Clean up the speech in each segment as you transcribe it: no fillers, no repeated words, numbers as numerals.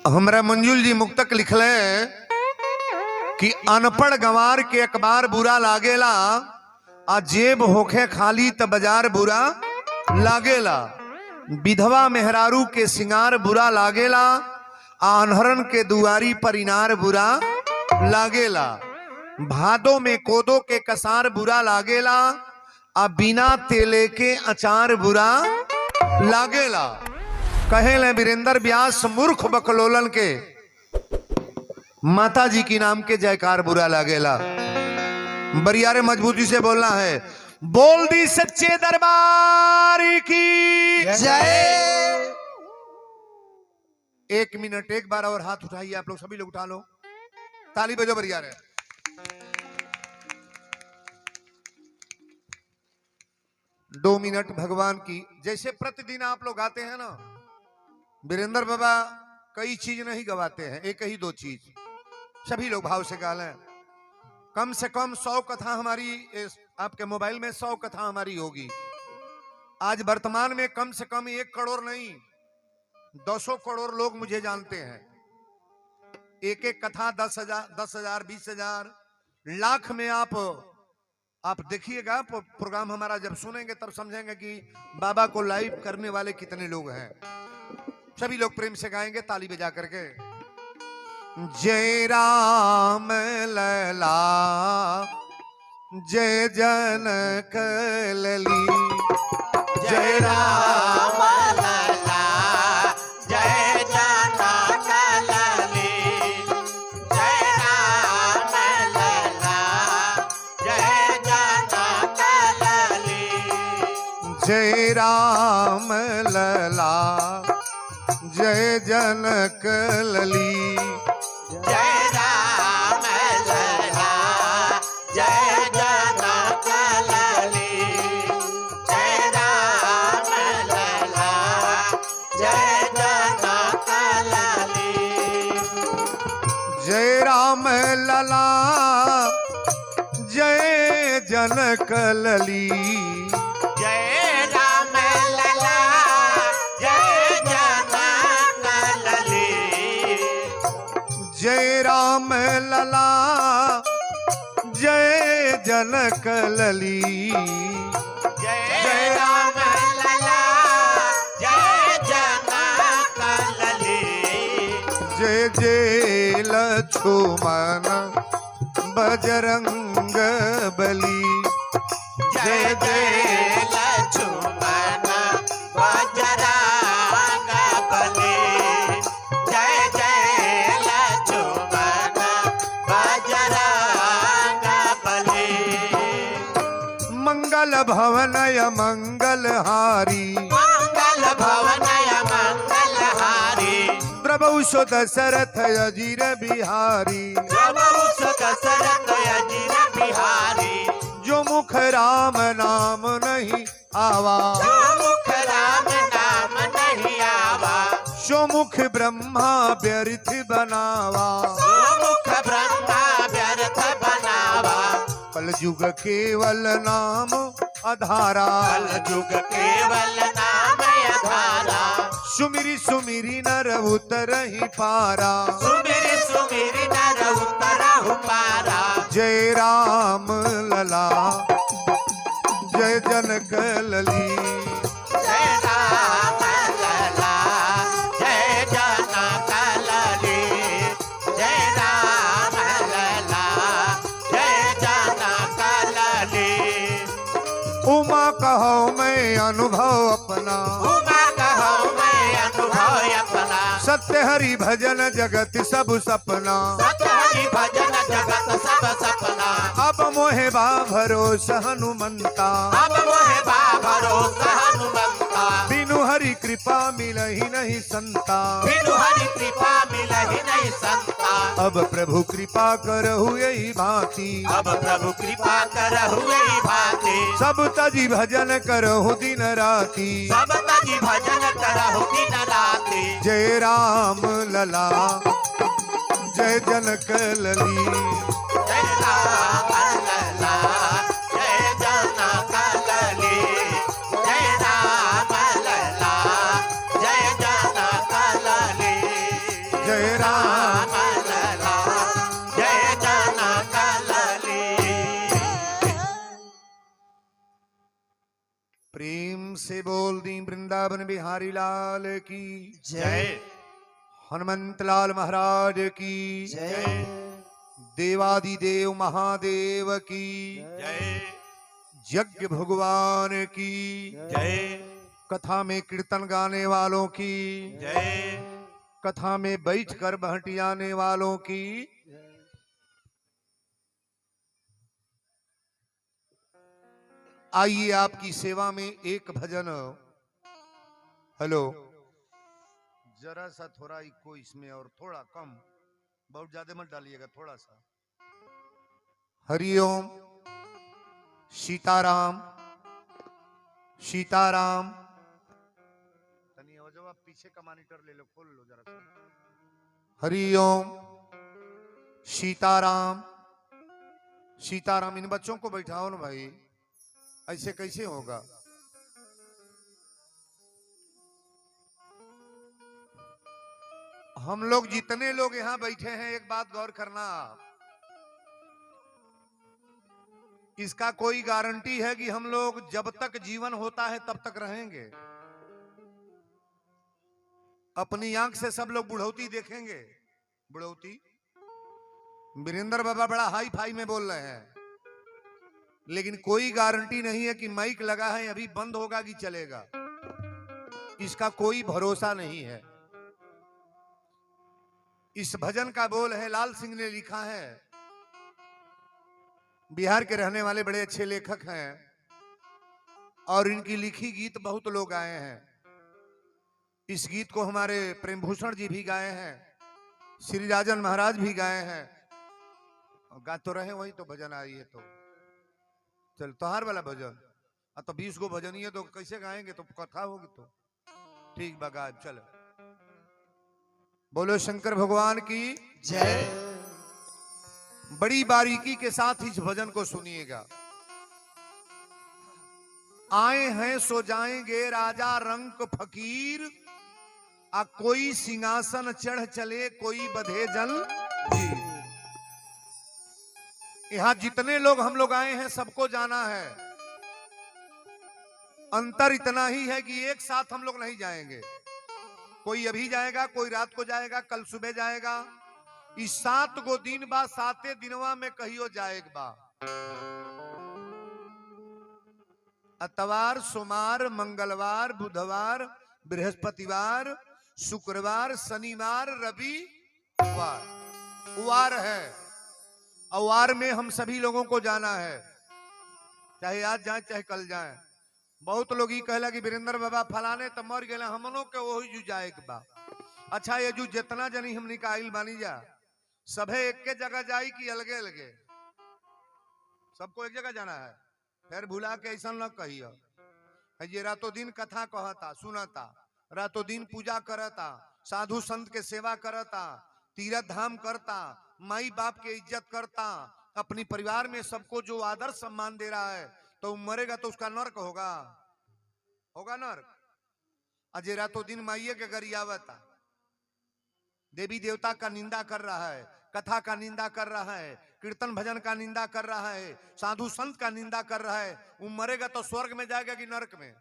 हमरा मंजुल जी मुक्तक लिखले कि अनपढ़ गंवार के अखबार बुरा लागेला, आ जेब होखे खाली त बाजार बुरा लागेला। विधवा मेहरारू के सिंगार बुरा लागेला, आ अनहरन के दुआरी पर इनार बुरा लागेला। भादों में कोदो के कसार बुरा लागेला, आ बिना तेले के अचार बुरा लागेला। कहेले वीरेंद्र व्यास मूर्ख बकलोलन के माता जी की नाम के जयकार बुरा लागेला। बरियारे मजबूती से बोलना है, बोल दी सच्चे दरबार की जय। 1 मिनट एक बार और हाथ उठाइए, आप लोग सभी लोग उठा लो, ताली बजो बरियारे। 2 मिनट भगवान की। जैसे प्रतिदिन आप लोग गाते हैं ना, वीरेंद्र बाबा कई चीज नहीं गवाते हैं, एक ही 2 चीज सभी लोग भाव से गा लें। कम से कम 100 कथा हमारी आपके मोबाइल में 100 कथा हमारी होगी। आज वर्तमान में कम से कम 1 करोड़ नहीं 200 करोड़ लोग मुझे जानते हैं। एक एक कथा 10,000 20,000 लाख में आप देखिएगा। प्रोग्राम हमारा जब सुनेंगे तब समझेंगे कि बाबा को लाइव करने वाले कितने लोग हैं। सभी लोग प्रेम से गाएंगे ताली बजा करके। जय राम लला जय जनक लली, जय राम लला जय जनक लली, जय राम लला जय जनक लली, जय राम लला जय जनक लली, जय राम लला जय जनक लली, जय राम लला जय जनक लली, जय राम लला जय जनक लली, जय राम लला जय जनक लली, जय राम लला जय जनक लली, जय राम लला जय जनक लली, जय जय लक्ष्मण बजरंग बली, जय जय लक्ष्मण बजरंग बली, जय जय लक्ष्मण बजरंग बली, मंगल भवनय मंगलहारी, मंगल भवनय मंगलहारी, प्रभु सो दशरथ अजीर बिहारी, प्रभु सो दशरथ अजीर बिहारी, जो मुख राम नाम नहीं आवा, जो मुख राम नाम नहीं आवा, सो मुख ब्रह्मा व्यर्थ बनावा, सो मुख ब्रह्मा व्यर्थ बनावा, कल युग केवल नाम आधारा, कल युग केवल नाम आधारा, सुमिरी सुमिरी नर उतरहि पारा, सुमिरी सुमिरी नर उतरहि पारा, जय राम लला जय जनक लली, जय राम लला जय जनक लली, जय राम लला जय जनक लली, उमा कहो मैं अनुभव अपना, उमा कहो मैं अनुभव अपना, सत्य हरि भजन जगत सब सपना, सत्य हरि भजन जगत सब सपना, अब मोहे बा भरोसा हनुमंता, अब मोहे बा भरोसा हनुमंता, बिनु हरि कृपा मिलहि नहीं संता, बिनु हरि कृपा मिलहि नहीं संता, अब प्रभु कृपा करहु यही भांति, अब प्रभु कृपा करहु यही भांति, सब तजी भजन करहु दिन राति, सब तजी भजन करहु दिन राति, जय राम लला जय जनक लली, जय राम लला जय जनक लली, जय राम लला जय जनक लली, जय से बोल दी वृंदावन बिहारी लाल की जय। हनुमंत लाल महाराज की जय। देवादिदेव महादेव की जय। यज्ञ भगवान की जय। कथा में कीर्तन गाने वालों की जय। कथा में बैठकर बहटियाने वालों की आइए आपकी सेवा में एक भजन। हेलो, जरा सा थोड़ा इको इसमें और थोड़ा कम, बहुत ज्यादा मत डालिएगा, थोड़ा सा। हरिओम, सीताराम सीताराम। तनी हो जाओ, आप पीछे का मॉनिटर ले लो, खोल लो जरा सा। हरिओम, सीताराम सीताराम। इन बच्चों को बैठाओ ना भाई, ऐसे कैसे होगा? हम लोग जितने लोग यहां बैठे हैं, एक बात गौर करना, इसका कोई गारंटी है कि हम लोग जब तक जीवन होता है तब तक रहेंगे? अपनी आंख से सब लोग बुढ़ौती देखेंगे। बुढ़ौती वीरेंद्र बाबा बड़ा हाई फाई में बोल रहे हैं, लेकिन कोई गारंटी नहीं है कि माइक लगा है अभी बंद होगा कि चलेगा, इसका कोई भरोसा नहीं है। इस भजन का बोल है, लाल सिंह ने लिखा है, बिहार के रहने वाले बड़े अच्छे लेखक हैं और इनकी लिखी गीत बहुत लोग गाए हैं। इस गीत को हमारे प्रेम भूषण जी भी गाए हैं, श्री राजन महाराज भी गाए हैं। गा तो रहे वही तो भजन आई है, तो चल तोहार वाला भजन। तो 20 गो भजन ही है, तो कैसे गाएंगे? तो कथा होगी तो ठीक बगा। चल, बोलो शंकर भगवान की जय। बड़ी बारीकी के साथ इस भजन को सुनिएगा। आए हैं सो जाएंगे राजा रंक फकीर, आ कोई सिंहासन चढ़ चले कोई बधे जल जी। यहां जितने लोग हम लोग आए हैं सबको जाना है। अंतर इतना ही है कि एक साथ हम लोग नहीं जाएंगे। कोई अभी जाएगा, कोई रात को जाएगा, कल सुबह जाएगा। इस 7 गो दिन बाद 7 दिनवा में कहियो जाएगा। अतवार, सोमवार, मंगलवार, बुधवार, बृहस्पतिवार, शुक्रवार, शनिवार, रविवार वार है। वार में हम सभी लोगों को जाना है, चाहे आज जाए चाहे कल जाए। बहुत लोग ही कहला कि वीरेंद्र बाबा फलाने तो मर गए, हम लोग के वही जू जाए के बा। अच्छा, ये जू जितना जनी हम निकाल बानी जा, सभे एक के जगह जाई कि अलगे अलगे? सबको एक जगह जाना है। फिर भुला के ऐसा न कहियो, ये रातों दिन कथा कहता सुनता, रातों दिन पूजा करता, साधु संत के सेवा करता, तीर्थ धाम करता, माई बाप के इज्जत करता, अपनी परिवार में सबको जो आदर सम्मान दे रहा है, तो मरेगा तो उसका नर्क होगा? होगा नर्क। अजय रातों दिन माइये के गरियावता, देवी देवता का निंदा कर रहा है, कथा का निंदा कर रहा है, कीर्तन भजन का निंदा कर रहा है, साधु संत का निंदा कर रहा है। वो मरेगा तो स्वर्ग में जाएगा कि नरक में?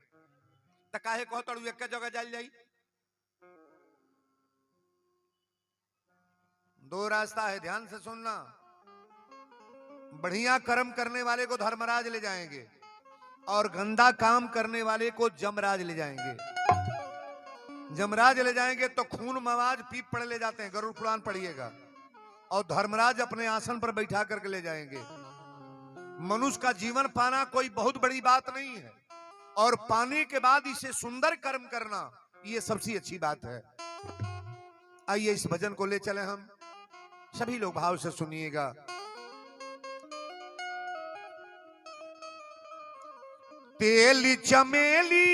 तो काहे कहतड़ू एक जगह जाल जाई? दो रास्ता है, ध्यान से सुनना। बढ़िया कर्म करने वाले को धर्मराज ले जाएंगे और गंदा काम करने वाले को जमराज ले जाएंगे। जमराज ले जाएंगे तो खून मवाज पीप पड़े ले जाते हैं, गरुड़ पुराण पढ़िएगा। और धर्मराज अपने आसन पर बैठा करके ले जाएंगे। मनुष्य का जीवन पाना कोई बहुत बड़ी बात नहीं है, और पाने के बाद इसे सुंदर कर्म करना, ये सबसे अच्छी बात है। आइए इस भजन को ले चले हम, सभी लोग भाव से सुनिएगा। तेल चमेली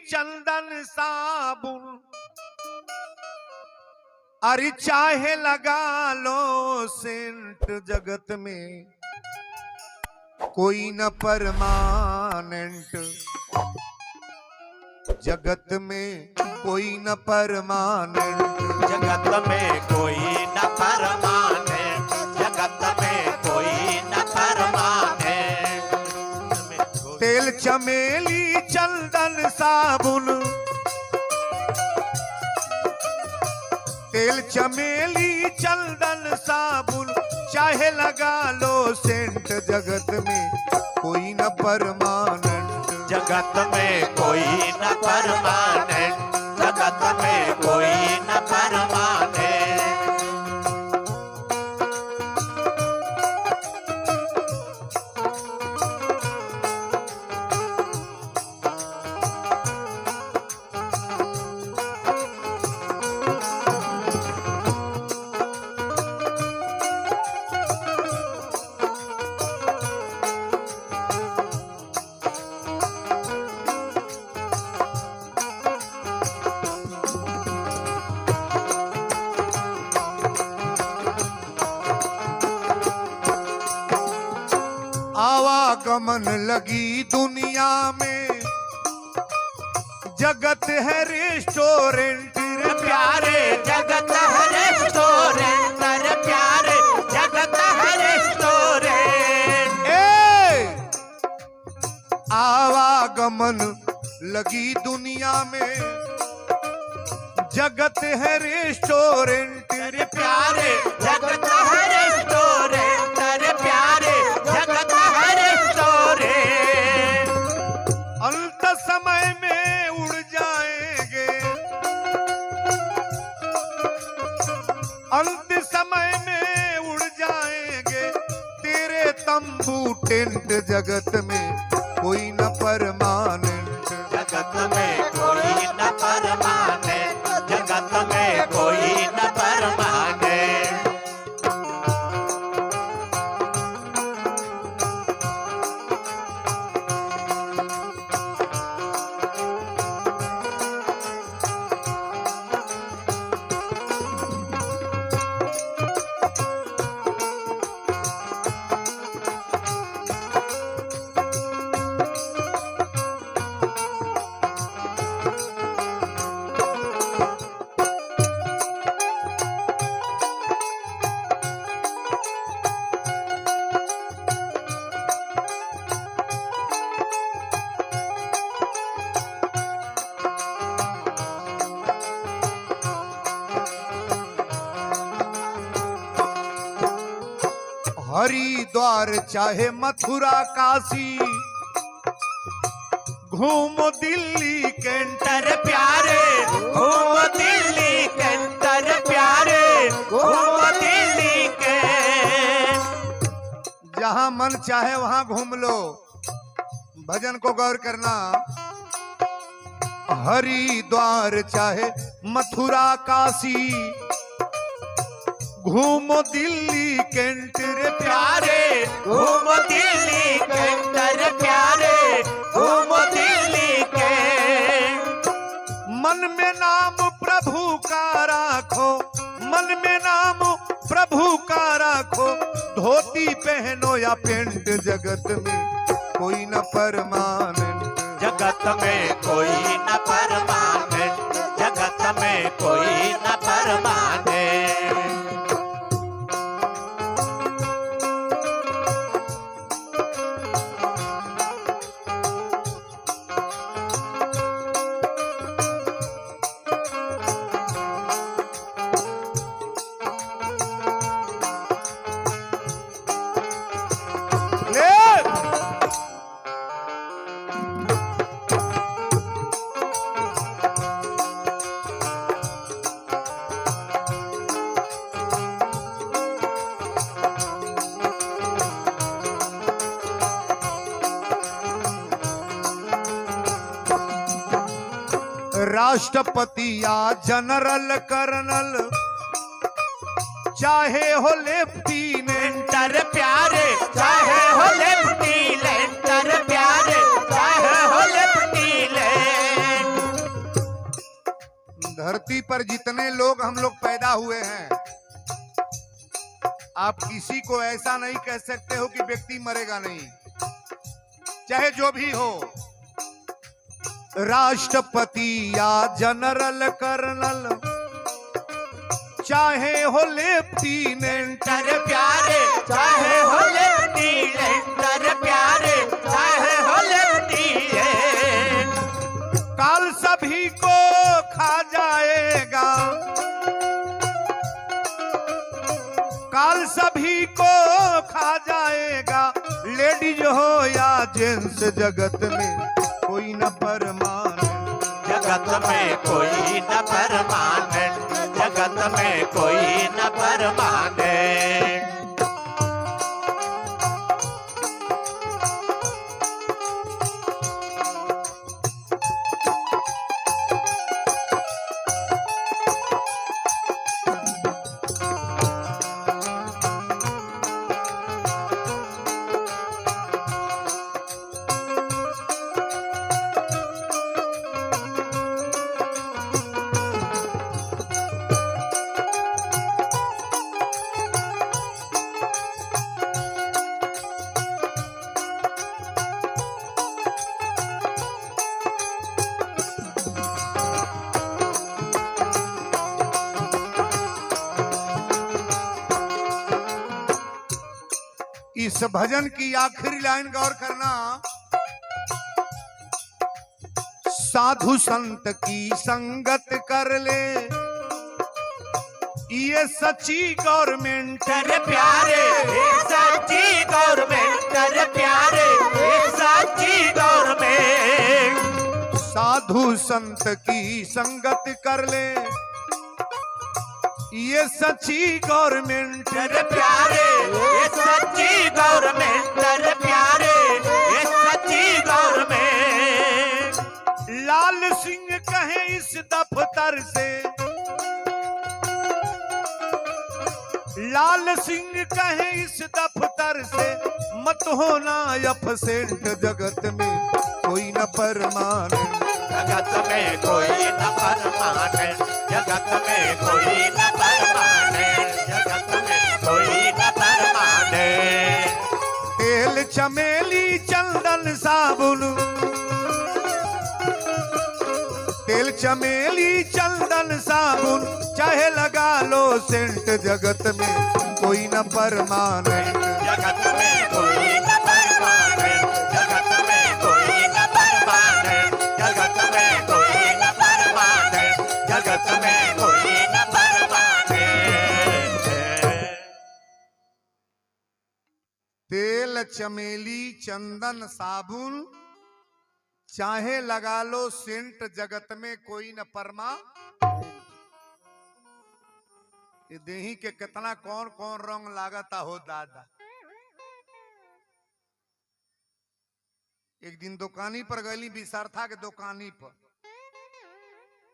चंदन साबुन, अरे चाहे लगा लो सेंट, जगत में कोई न परमानेंट, जगत में कोई न परमानेंट, जगत में कोई न परमानेंट, जगत में कोई न परमानेंट। तेल चमेली चल साबुन तेल चमेली चंदन साबुन चाहे लगा लो सेंट, जगत में कोई न परमानेंट। जगत में कोई न परमानेंट, जगत में कोई न परमानेंट। आवागमन लगी दुनिया में, जगत है रेस्टोरेंट रे प्यारे, जगत है रेस्टोरेंट रे प्यारे, जगत है रेस्टोरेंट। आवागमन लगी दुनिया में, जगत है रेस्टोरेंट रे प्यारे, जगत है रेस्टोरेंट रे प्यारे, जगत है रेस्टोरेंट। अंत समय में उड़ जाएंगे, अंत समय में उड़ जाएंगे तेरे तंबू टेंट, जगत में कोई न परमानेंट। जगत में कोई न परमानेंट, जगत में कोई न परमानेंट। हरिद्वार चाहे मथुरा काशी, घूमो दिल्ली कैंटर प्यारे, घूम दिल्ली कैंटर प्यारे, घूम दिल्ली के। जहां मन चाहे वहां घूम लो। भजन को गौर करना। हरिद्वार चाहे मथुरा काशी, घूमो दिल्ली कैंट रे प्यारे, घूम दिल्ली कैंटर प्यारे, घूम दिल्ली के। मन में नाम प्रभु का राखो, मन में नाम प्रभु का राखो, धोती पहनो या पेंट, जगत में कोई न परमानेंट। जगत में कोई न परमानेंट, जगत में कोई न परमानेंट। राष्ट्रपति या जनरल कर्नल, चाहे हो लेफ्टिनेंट प्यारे, चाहे हो लेफ्टिनेंट प्यारे, चाहे हो लेफ्टिनेंट। धरती पर जितने लोग हम लोग पैदा हुए हैं, आप किसी को ऐसा नहीं कह सकते हो कि व्यक्ति मरेगा नहीं, चाहे जो भी हो। राष्ट्रपति या जनरल कर्नल, चाहे हो लेफ्टिनेंट प्यारे, चाहे हो लेफ्टिनेंट प्यारे, चाहे हो लेफ्टिनेंट। खा जाएगा, काल सभी को खा जाएगा। लेडीज हो या जेंट्स जगत में कोई न परमानेंट, जगत में कोई न परमानेंट, जगत में कोई न परमानेंट। इस भजन की आखिरी लाइन गौर करना, साधु संत की संगत कर ले, ये सच्ची गवर्नमेंट तेरे प्यारे, ये सच्ची गवर्नमेंट, तेरे प्यारे, ये सच्ची गवर्नमेंट। साधु संत की संगत कर ले, ये सच्ची गवर्नमेंट तेरे प्यारे, ये सच्ची गवर्नमेंट, तेरे प्यारे, ये सच्ची गवर्नमेंट। लाल सिंह कहे इस दफ्तर से, लाल सिंह कहे इस दफ्तर से, मत होना एब्सेंट, जगत में कोई न परमानेंट, जगत में कोई न परमानेंट, जगत में कोई न परमानेंट, जगत में कोई न परमानेंट। तेल चमेली चंदन साबुन, तेल चमेली चंदन साबुन, चाहे लगा लो सेंट, जगत में कोई न परमानेंट, जगत में कोई न परमानेंट, जगत में कोई न परमानेंट, जगत में कोई न परमानेंट, जगत में कोई न परमानेंट। तेल चमेली चंदन साबुन, चाहे लगा लो सेंट, जगत में कोई न परमा। ये देही के कितना कौन कौन रंग लागता हो दादा। एक दिन दुकानी पर गली विसारथा के दुकानी पर,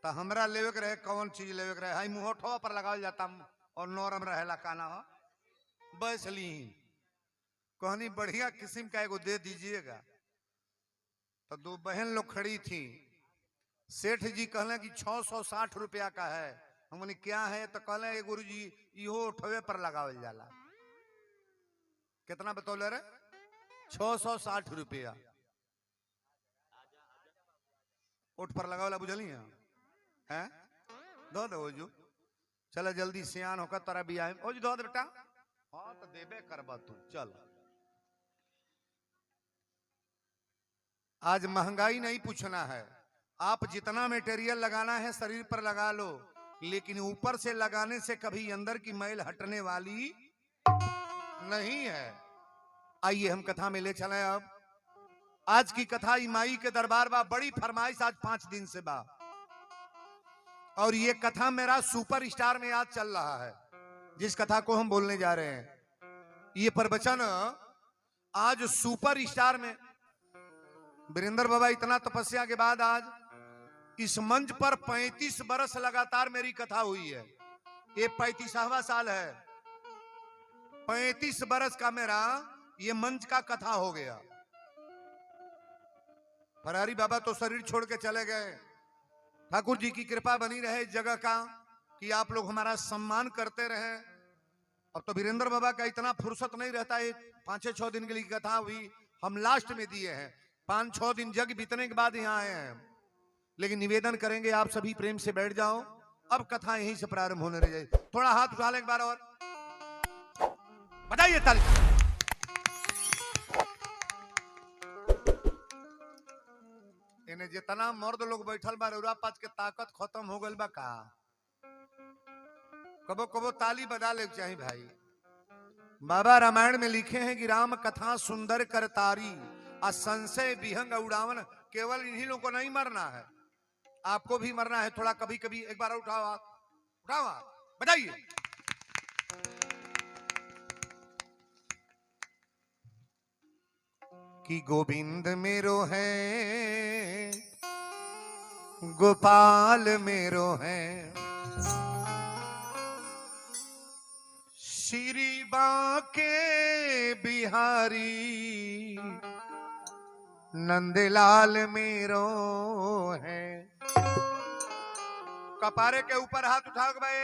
तो हमरा लेवे के रहे कौन चीज लेवे के रहे, हाई मुहठवा पर लगावल जाता और नरम रहेला काना हो, बैसली कहनी बढ़िया किस्म का एगो दे दीजिएगा। तो दो बहन लोग खड़ी थी, सेठ जी कहले कि 660 रुपया का है। हमने क्या है तो कहले गुरु जी इहो उठवे पर लगावल जाला। कितना बतौले रे? 660 रुपया उठ पर लगावला, बुझली है? दो दो जो चल जल्दी सियान होकर तोरा भी आए ओ जी दो दे बेटा। हाँ तो देबे करबा तू, चल। आज महंगाई नहीं पूछना है, आप जितना मटेरियल लगाना है शरीर पर लगा लो, लेकिन ऊपर से लगाने से कभी अंदर की मैल हटने वाली नहीं है। आइए हम कथा में ले चले। अब आज की कथा माई के दरबार बा, बड़ी फरमाइश आज 5 दिन से बा, और ये कथा मेरा सुपर स्टार में आज चल रहा है। जिस कथा को हम बोलने जा रहे हैं, ये प्रवचन आज सुपर स्टार में वीरेंद्र बाबा इतना तपस्या के बाद आज इस मंच पर 35 बरस लगातार मेरी कथा हुई है। ये 35वां साल है, 35 बरस का मेरा ये मंच का कथा हो गया। फरारी बाबा तो शरीर छोड़ के चले गए। ठाकुर जी की कृपा बनी रहे इस जगह का कि आप लोग हमारा सम्मान करते रहे। अब तो वीरेंद्र बाबा का इतना फुर्सत नहीं रहता है, 5-6 दिन के लिए कथा हुई, हम लास्ट में दिए हैं। 5-6 दिन जग बीतने के बाद यहाँ आए हैं, लेकिन निवेदन करेंगे आप सभी प्रेम से बैठ जाओ। अब कथा यहीं से प्रारंभ होने रह जाए। थोड़ा हाथ उठा ले एक बार और बताइए ताली। इन्हें जितना मर्द लोग बैठल बा रउरा पास के ताकत खत्म हो गइल बा का? कबो कबो ताली बजा ले चाहिए भाई। बाबा रामायण में लिखे हैं कि राम कथा सुंदर करतारी और संशय विहंग उड़ावन। केवल इन्हीं लोगों को नहीं मरना है, आपको भी मरना है थोड़ा कभी कभी। एक बार उठाओ हाथ, उठाओ हाथ, बजाइए। कि गोविंद मेरो है, गोपाल मेरो है, श्री बांके बिहारी नंदलाल मेरो है। कपारे के ऊपर हाथ उठा के भाई।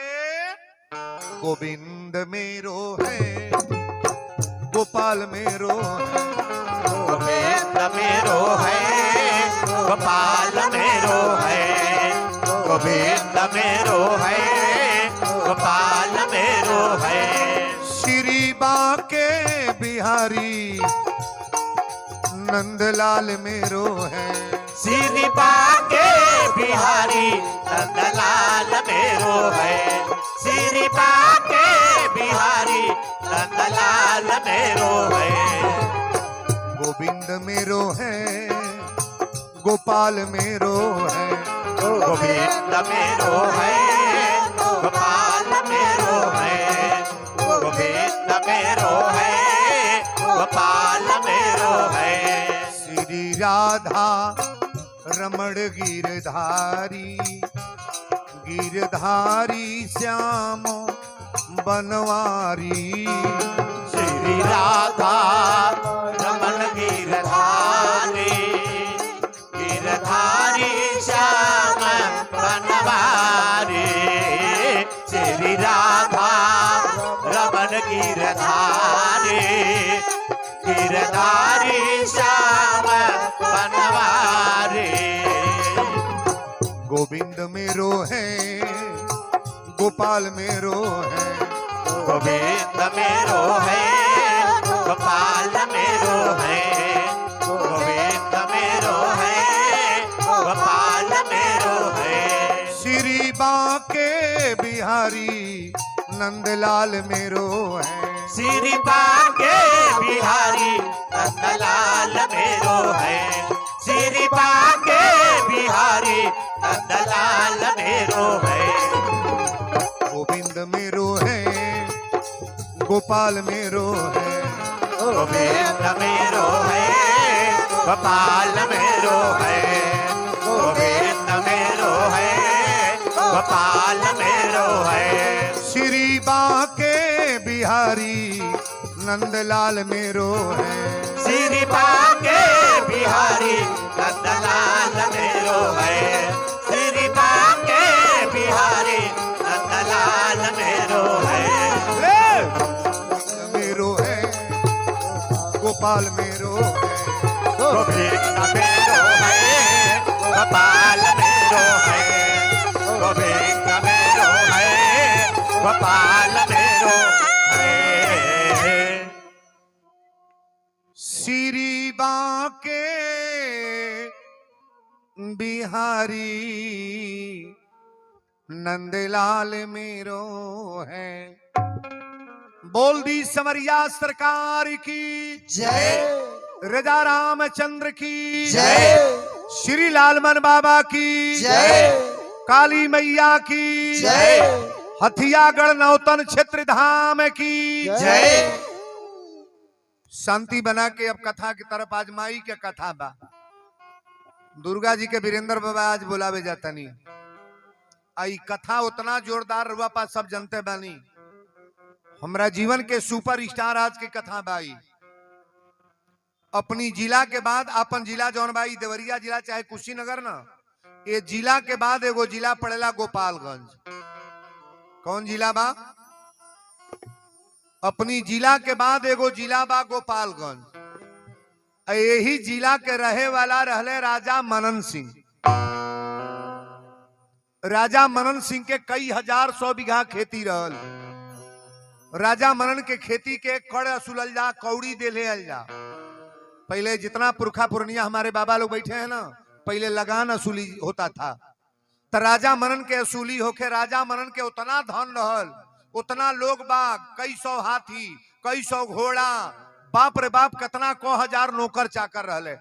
गोविंद मेरो है, गोपाल मेरो है, गोविंद मेरो है, गोपाल मेरो है, गोविंद मेरो है, गोपाल मेरो है, श्री बांके बिहारी नंदलाल मेरो है, श्री बांके बिहारी नंदलाल मेरो है, श्री बांके बिहारी नंदलाल मेरो है। गोविंद मेरो है, गोपाल मेरो है, गोविंद मेरो है, गोपाल मेरो है, गोविंद मेरो है, गोपाल मेरो है, श्री राधा रमण गिरधारी गिरधारी श्याम बनवारी। श्री राधा रमण गिरधारी गिरधारी श्याम बनवारी। श्री राधा रमण गिरधारी गिरधारी श्याम बनवारी। गोविंद मेरो है, गोपाल मेरो है, गोविंद मेरो है, गोपाल मेरो है, गोविंद मेरो है, गोपाल मेरो है, श्री बांके बिहारी नंदलाल मेरो है, श्री बांके बिहारी नंदलाल मेरो है, श्री बांके बिहारी नंदलाल मेरो है। गोविंद मेरो है, गोपाल मेरो है, गोविंद मेरो है, गोपाल मेरो है, गोविंद मेरो है, गोपाल मेरो है, श्री बांके बिहारी नंदलाल मेरो है, श्री बांके बिहारी नंदलाल मेरो है, श्री बांके बिहारी नंदलाल मेरो है। मेरो है, गोपाल मेरो है, गोविंद मेरो है, गोपाल मेरो है, गोविंद मेरो है, गोपाल मेरो है। श्री बांके बिहारी नंदलाल मेरो है। बोल दी समरिया सरकार की जय, रजा रामचंद्र की जय, श्री लालमन बाबा की जय, काली मैया की जय, हथियागढ़ नौतन क्षेत्र धाम की जय। शांति बना के अब कथा की तरफ। आज माई के कथा बा। दुर्गा जी के वीरेंद्र बाबा आज बुलावे जाता नहीं। आई कथा उतना जोरदार रुआ पास सब जनते बानी। हमरा जीवन के सुपर स्टार आज की कथा बाई। अपनी जिला के बाद अपन जिला जौन बाई देवरिया जिला चाहे कुशीनगर ना, ये जिला के बाद एगो जिला पड़ेला गोपालगंज। कौन जिला बा? अपनी जिला के बाद एगो जिला बा गोपालगंज। यही जिला के रहे वाला रहले राजा मनन सिंह। राजा मनन सिंह के कई हजार 100 बीघा खेती रहल। राजा मनन के खेती के कड़ असुलल जा, कौड़ी दे ले जा। पहले जितना पुरखा पुरनिया हमारे बाबा लोग बैठे हैं ना, पहले लगान असूली होता था। तो राजा मनन के असूली होके राजा मनन के उतना धन रहल, उतना लोग बाग, कई सौ हाथी, कई सौ घोड़ा, बाप रे बाप कितना को हजार नौकर चाकर रहले।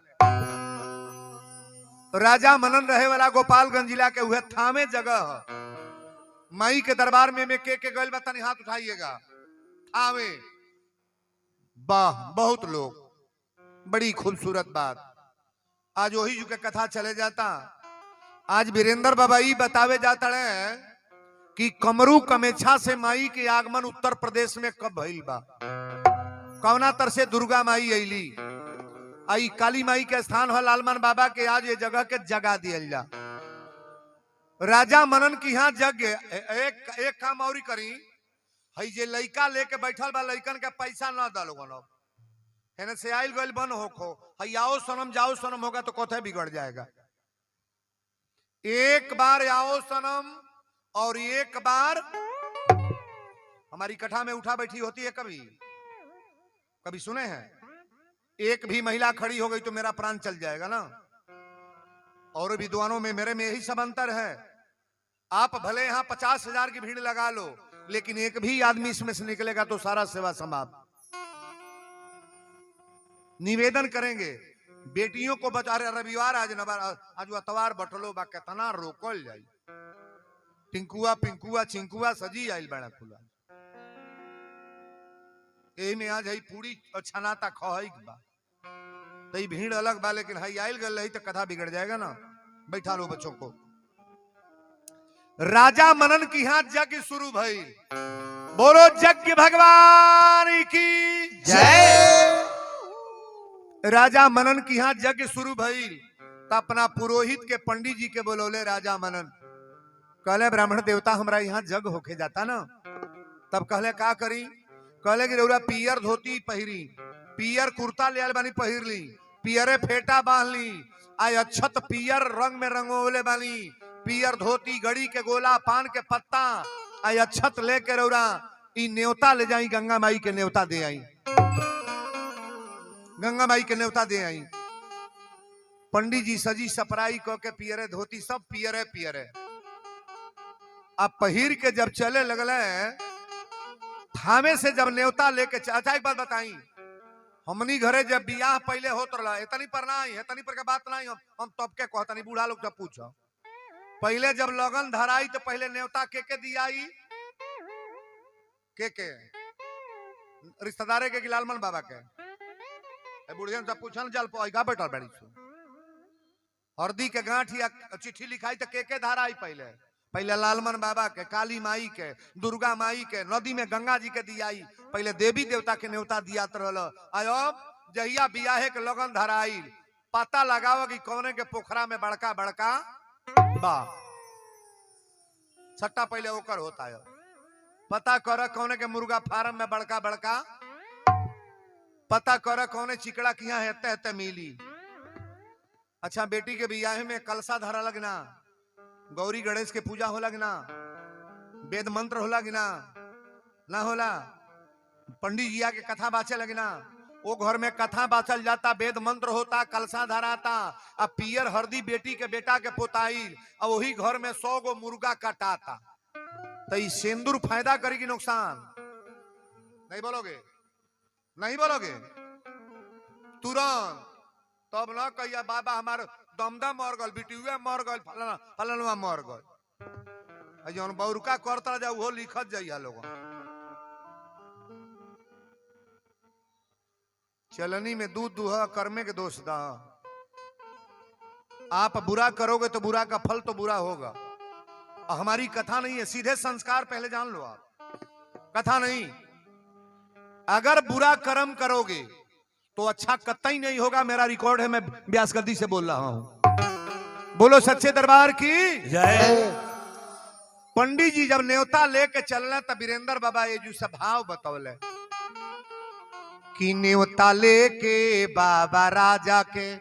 राजा मनन रहे वाला गोपालगंज जिला के हुए थामे जगह माई के दरबार में के गल बतानी हाथ उठाइएगा। थामे वाह बहुत लोग, बड़ी खूबसूरत बात। आज वही जो के कथा चले जाता। आज वीरेंद्र बाबा ई बतावे जाता है कि कमरू कमेछा से माई के आगमन उत्तर प्रदेश में कब भइल बा, कौना तर से दुर्गा माई अली। आई काली माई के स्थान है लालमन बाबा के, आज ये जगह के जगा दियल जा। राजा मनन की यहाँ जग एक काम और करी, हई जे लइका लेके बैठल बा लइकन के पैसा ना दलोगन, हेने से आइल गइल बन होखो, हई आओ सनम जाओ सनम होगा तो कोथे बिगड़ जाएगा। एक बार आओ सनम और एक बार हमारी कथा में उठा बैठी होती है। कभी कभी सुने हैं एक भी महिला खड़ी हो गई तो मेरा प्राण चल जाएगा ना। और विद्वानों में मेरे में यही सब अंतर है। आप भले यहां 50,000 की भीड़ लगा लो, लेकिन एक भी आदमी इसमें से निकलेगा तो सारा सेवा समाप्त। निवेदन करेंगे बेटियों को बचा रहे। रविवार आज अतवार बटलो बा, कितना रोकल जाई। टिंकुआ पिंकुआ चिंकुआ सजी आइल बड़ा खुला, यही में आज हई पूरी छनाता खहई बा। तो भीड़ अलग बा, लेकिन हई आइल गल रही तो कथा बिगड़ जाएगा ना। बैठा लो बच्चों को। राजा मनन की यहाँ यज्ञ शुरू भई। बोलो यज्ञ भगवान की जय। राजा मनन की यहाँ यज्ञ शुरू भई तो अपना पुरोहित के पंडित जी के बोलोले राजा मनन, कहले ब्राह्मण देवता हमरा यहाँ जग होके जाता ना। तब कहले का करी, कहले कि रउरा पियर धोती पहिरी, पियर कुर्ता ले आल बानी पहिर ली, पियरे फेटा बांध ली, आय अक्षत पियर रंग में रंगोले बानी, पियर धोती गड़ी के गोला पान के पत्ता, आय अक्षत लेके रउरा ई न्योता ले जाई, गंगा माई के न्योता दे आई, गंगा माई के न्योता दे आई। पंडित जी सजी सपराई कह के पियरे धोती सब पियरे पियरे अब पहिर के जब चले लगले थामे से, जब न्योता लेके। अच्छा एक बात बताई, हमनी घरे जब बियाह पहले होत रहा, इतनी पर नहीं इतनी पर के बात नहीं, हम तब के कहतनी बूढ़ा लोग जब पूछो, पहले जब लगन धराई तो पहले न्योता के दियाई, के रिश्तेदारे के लालमन बाबा के बुढ़िया सब पूछन जल पगा बैठल बड़ी हरदी के गांठ या चिट्ठी लिखाई तो के धाराई पहले, पहले लालमन बाबा के, काली माई के, दुर्गा माई के, नदी में गंगा जी के दियाई, पहले देवी देवता के न्योता दियात रहल। अब जहिया बियाहे के लगन धराई, पता लगाओ कि कौने के पोखरा में बड़का बड़का बा, छट्टा पहले ओकर होता है। पता कर कौने के मुर्गा फार्म में बड़का बड़का, पता कर कौने चिकड़ा किया हेते हेते मिली। अच्छा बेटी के बियाहे में कलसा धरा लगना, गौरी गणेश के पूजा होला कि ना, वेद मंत्र होला कि ना, ना होला, पंडित जी के कथा बाचे लगे ना, वो घर में कथा बाचल जाता, वेद मंत्र होता, कलसा धराता, अब पियर हरदी बेटी के बेटा के पोताई, अब वही घर में 100 गो मुर्गा कटाता। तो ये सिंदूर फायदा करेगी नुकसान? नहीं बोलोगे, नहीं बोलोगे तुरंत। तब ना कहिया बाबा हमार दमदा मर गल, बिटिया मर गल, फलाना फलाना मर गल। जौन बौरुका करता जा वो लिखत जाइया लोग। चलनी में दूध दुहा, कर्मे के दोष दा। आप बुरा करोगे तो बुरा का फल तो बुरा होगा। हमारी कथा नहीं है, सीधे संस्कार पहले जान लो आप, कथा नहीं। अगर बुरा कर्म करोगे तो अच्छा कतई नहीं होगा। मेरा रिकॉर्ड है, मैं व्यास गद्दी से बोल रहा हूं। बोलो सच्चे दरबार की जय। पंडित जी जब न्योता लेके चलना तब वीरेंद्र बाबा ये जो स्वभाव बतौले कि न्योता लेके बाबा राजा के,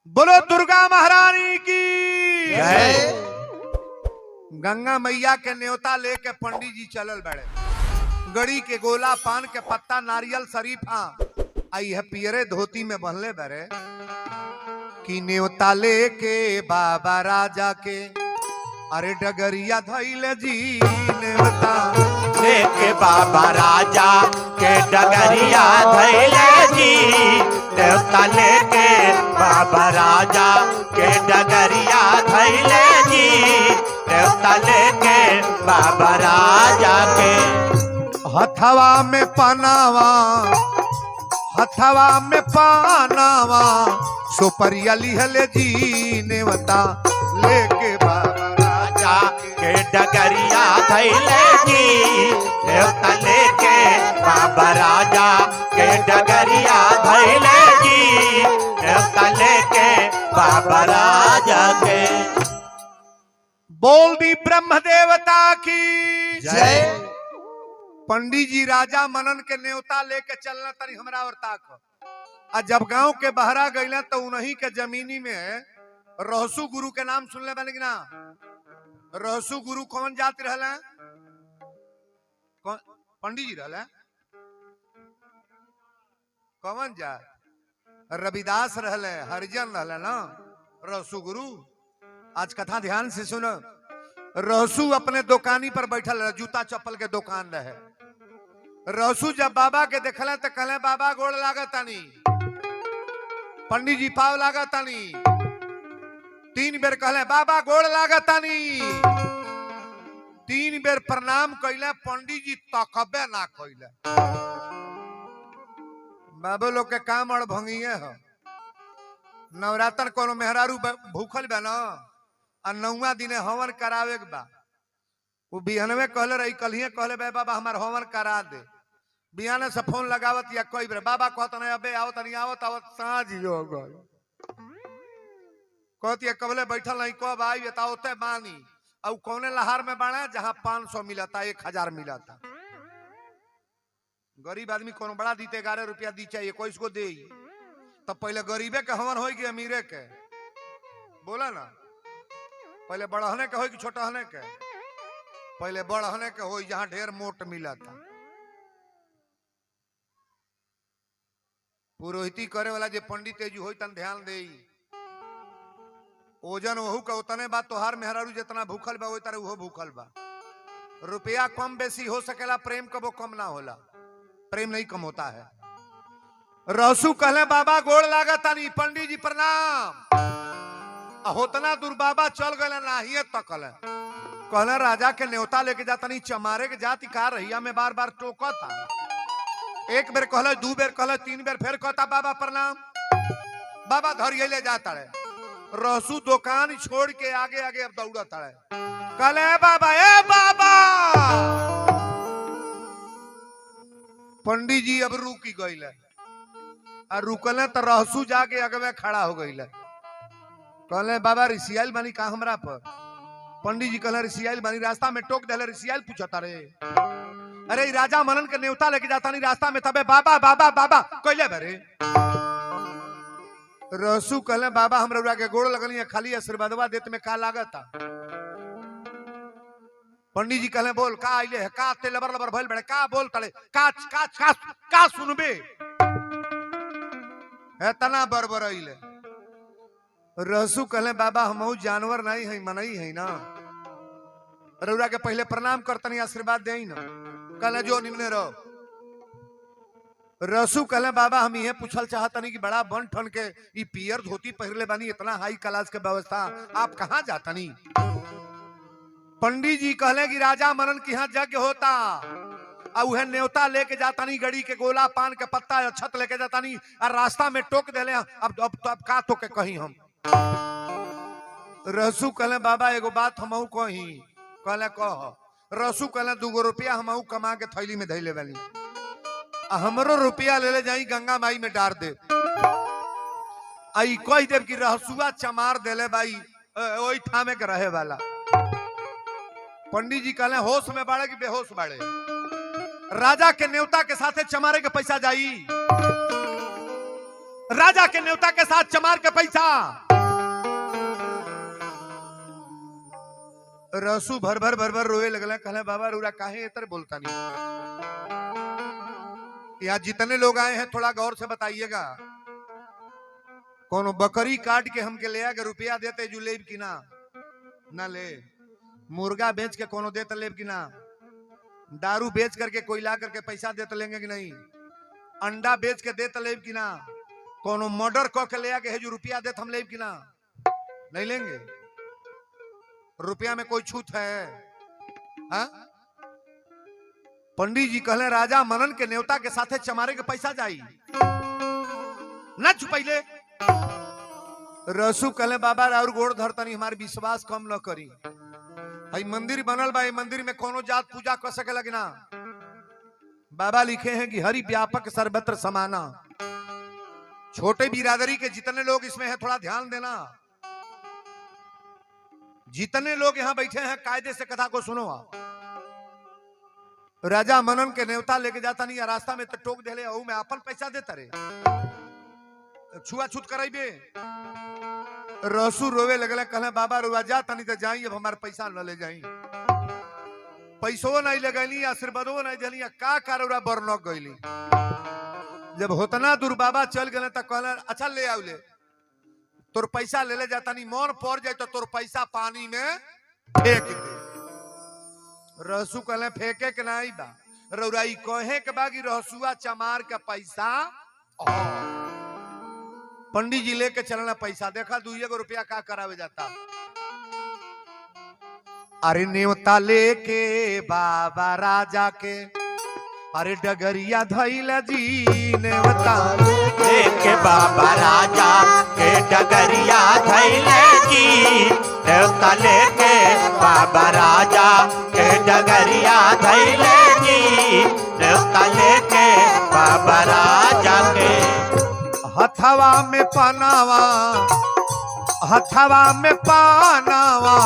बोलो दुर्गा महारानी की जय। गंगा मैया के न्योता लेके पंडित जी चलल बड़े, गड़ी के गोला पान के पत्ता नारियल शरीफा आई है पियरे धोती में बहले बरे। कि न्योता लेके बाबा राजा के अरे डगरिया धैल जी न्योता लेके बाबा राजा के डगरिया धैले जी देवता लेके बाबा राजा के डगरिया धैले जी देवता लेके बाबा राजा के हथवा में पनावा हथवा में पानावा सुपरिया लिहले जी नेवता लेके बाबा राजा के डगरिया धैले जी देवता लेके बाबा राजा के डगरिया धैले जी देवता लेके बाबा राजा के। बोल दी ब्रह्म देवता की जय। पंडित जी राजा मनन के न्योता लेके चलना तरी हमरा और ताक आ जब गांव के बहरा गईला तो उन्हीं के जमीनी में रहसु गुरु के नाम सुनले बने कि ना। रहसु गुरु कौन जाति रहला पंडित जी रहला कौन जात रविदास रहले हरिजन रहले ना रहसु गुरु। आज कथा ध्यान से सुनो। रहसु अपने दुकानी पर बैठल रहे जूता चप्पल के दुकान रहे। रहसु जब बाबा के देखले तो कहले बाबा गोड़ लागतानी पंडित जी पाव लागतानी 3 बेर कहले बाबा गोड़ लागतानी 3 बेर प्रणाम कैले पंडित जी तकबे ना कैले। बाबू लोग के काम और भंगिए है नवरात्र कोनो मेहरारू भूखल बा ना आ 9वां दिने हवन करावे के बा वो बिहनवे कहले रही कलिए कहले बे बाबा हमार हवन करा दे बिहाने से फोन लगावत या कोई बेर बाबा कहत नहीं अबे आओ तनी आवत आवत साँझ हो गई कहती है कबले बैठल नहीं कब आई बताओ ते मानी और कौने लहार में बाड़ा जहां 500 मिला था 1000 मिला था। गरीब आदमी कौन बड़ा दीते 11 रुपया दी चाहिए कोई इसको दे तब पहले गरीबे के हवन हो कि अमीरे के बोला ना। पहले बड़हने के हो कि छोटहने के पहले बड़हने के हो जहां ढेर मोट मिला था। पुरोहिती करे वाला जे पंडित तेजू हो तन ध्यान दे ओजन वहू का उतने बात तोहार मेहरारू जितना भूखल बा वही तरह वो भूखल बा। रुपया कम बेसी हो सकेला प्रेम कबो कम ना होला प्रेम नहीं कम होता है। रहसु कहले बाबा गोड़ लागतानी पंडित जी प्रणाम होतना दूर बाबा चल गए नाहिए तकल कहले राजा के न्योता लेके जातानी चमारे के जाति का रहिया में बार बार टोका था। 1 बेर कहले 2 बेर कहले 3 बेर फिर कहता बाबा प्रणाम बाबा धरिए ले जाता है। रहसु दुकान छोड़ के आगे आगे अब दौड़ता है कहले बाबा ए बाबा पंडित जी अब रुकी गई और रुकले तो रहसु जाके अगवे खड़ा हो गई कहले बाबा रिसियाल बानी का हमरा पर पंडित जी कहले रिसियाल बानी रास्ता में टोक देले रिसियाल पूछता रे अरे राजा मनन के न्योता लेके जाता नहीं रास्ता में तबे बाबा बाबा बाबा कहले बरे रहसु कहले बाबा हमरा के गोड़ लगनी खाली आशीर्वादवा देते में का लागत पंडित जी कहले बोल का आइले है का ते लबर लबर भइल बड़े का बोल तड़े का सुनबे है तना बरबर आइले। रहसु कहले बाबा हमहू जानवर नहीं है मनई है ना रउरा के पहले प्रणाम करतनी आशीर्वाद देई ना कहले जो निमने रहो। रहसु कहले बाबा हम ये पूछल चाहतनी कि बड़ा बन ठन के ई पियर धोती पहरले बानी इतना हाई क्लास के व्यवस्था आप कहाँ जातनी। पंडित जी कहले कि राजा मनन के यहाँ यज्ञ होता और वह न्योता लेके जातानी गड़ी के गोला पान के पत्ता छत लेके जातानी और रास्ता में टोक देले अब का तो के कहीं हम। रहसु कहले बाबा एगो बात हमहू कही कहले कह। रहसु कहले 2 रुपया हमहू कमा के थैली में धैले वाली हमरो रुपया ले ले जाई गंगा माई में डार दे आई कह देव कि रहसुआ चमार देले भाई ओई ठामे के रहे वाला। पंडित जी कहले होश में बाड़े कि बेहोश बाड़े राजा के न्योता के साथे चमारे के पैसा जाई राजा के न्योता के साथ चमार के पैसा। रहसु भर भर रोए लगले कहले बाबा रूरा काहे इतर बोलता नहीं यहाँ जितने लोग आए हैं थोड़ा गौर से बताइएगा। कोनो बकरी काट के हमके ले आके रुपया देते जो लेब कि ना ना ले। मुर्गा बेच के कोनो देते लेब कि ना। दारू बेच करके कोई ला करके पैसा देते लेंगे कि नहीं। अंडा बेच के देते लेब कि ना। कोनो मर्डर क के ले आके जो रुपया देते हम लेब कि ना नहीं लेंगे। रुपया में कोई छूट है? हा? पंडित जी कहले राजा मनन के नेवता के साथे चमारे के पैसा जाई ना छुपैले। रसू कहले बाबा और गोड़ धरतनी हमारे विश्वास कम न करी। हई मंदिर बनल बा, मंदिर में कोनो जात पूजा कर सके लगे ना। बाबा लिखे हैं कि हरि व्यापक सर्वत्र समाना। छोटे बिरादरी के जितने लोग इसमें है थोड़ा ध्यान देना। जितने लोग यहां बैठे हैं कायदे से कथा को सुनो। राजा मनन के नेवता लेके जाता नहीं, रास्ता में तो टोक दे ले मैं अपन पैसा देता रे छुआछूत कराइबे। रसू रोवे लगल कहले बाबा रुआ जा तनी तो जाई, अब हमारे पैसा न ले जाई। पैसो नहीं लगैली, आशीर्वादो नहीं दिली, का कारोरा बरनक गईली। जब होतना दूर बाबा चल गए तो कहले अच्छा ले आओ ले, तोर पैसा ले ले जाता नहीं, मन पड़ जाए तो तोर पैसा पानी में फेंक दे। रहसू कहले फेंके के नहीं बा, रौराई कहे के बागी रहसुआ चमार के पैसा। पंडित जी लेके चलना पैसा, देखा 2 रुपया का करावे जाता। अरे नेवता लेके बाबा राजा के, अरे डगरिया धैल जी नेवता लेके बाबा राजा के डगरिया धैले जी। नेवता लेके बाबा राजा के डगरिया धैले जी। नेवता लेके बाबा राजा के हथवा में पानावा, हथवा में पानावा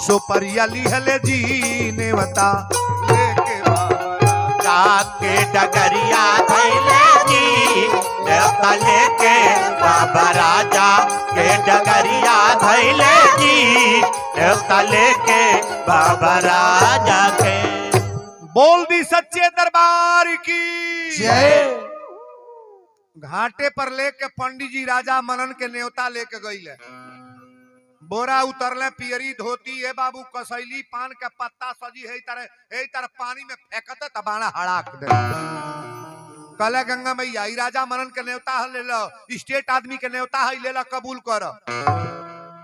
सुपरिया लिहले जी नेवता लेके बाबा के डगरिया धैले जी। नेवता लेके बाबा राजा के डगरिया धैले जी। नेवता लेके बाबा राजा के। बोल दी सच्चे दरबार की जय। घाटे पर लेके पंडित जी राजा मनन के नेवता लेके गईले। बोरा उतरले, पियरी धोती है बाबू, कसैली पान के पत्ता सजी है तरह पानी में फेंकते तबाना हड़ाक दे। कले गंगा मैया ई राजा मनन के नेवता ले लो, स्टेट आदमी के नेवता है ले लो, कबूल कर।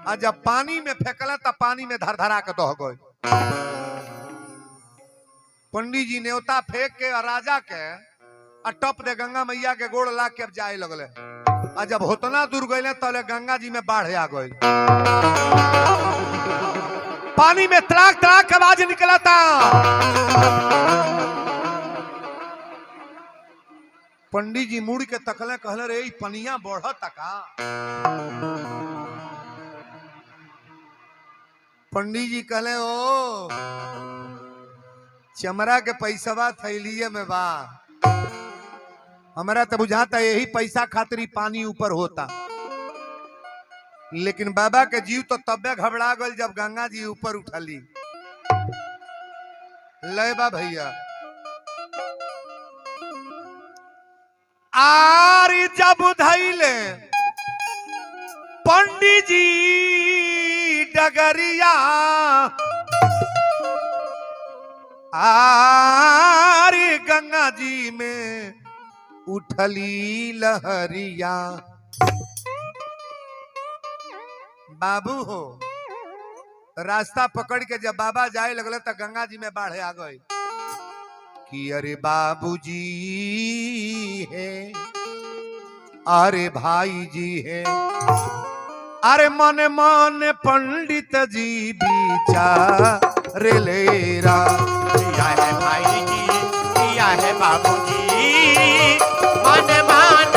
आ जब पानी में फेंकला तब पानी में धर धरा के दह गए। पंडित जी नेवता फेंक के राजा के टप दे गंगा मैया के गोड़ ला के अब जाए लगले। आ जब होतना दूर गए तले गंगा जी में बाढ़ आ गई। पानी में तड़ाक तड़ाक आवाज निकला था। पंडित जी मुड़ के तकले कहले रे पनिया बढ़त का। पंडित जी कहले ओ चमरा के पैसवा थैलिए में बा, हमारा तो बुझाता यही पैसा खातिर पानी ऊपर होता। लेकिन बाबा के जीव तो तबे घबरा गल जब गंगा जी ऊपर उठली। लेबा भैया आरी जब धैले पंडित जी डगरिया, आरी गंगा जी में उठली लहरिया। बाबू हो रास्ता पकड़ के जब बाबा जाए लगले तो गंगा जी में बाढ़ आ गई कि अरे बाबूजी है, अरे भाई जी है, अरे मन मन पंडित जी बिचारे लेरा। किया है भाई जी, किया है बाबू जी, मन मान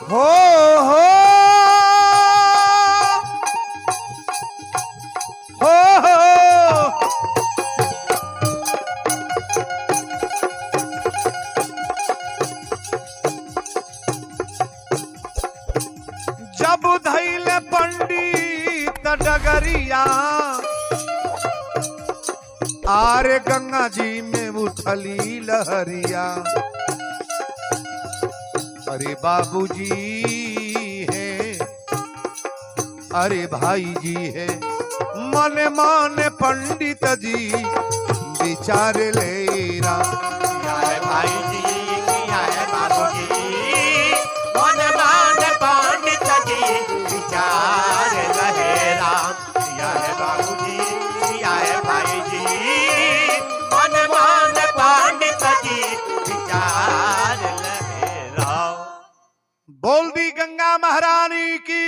हो हो जब धैले पंडित डगरिया, अरे गंगा जी में उठली लहरिया, अरे बाबूजी है, अरे भाई जी है, मन मन पंडित जी विचार ले राम। किया है भाई जी, किया है बाबू जी, मन मान पंडित जी विचार रहे राम। किया है बाबू जी, किया है भाई जी, मन मान पंडित जी विचार रहे राम। बोल दी गंगा महारानी की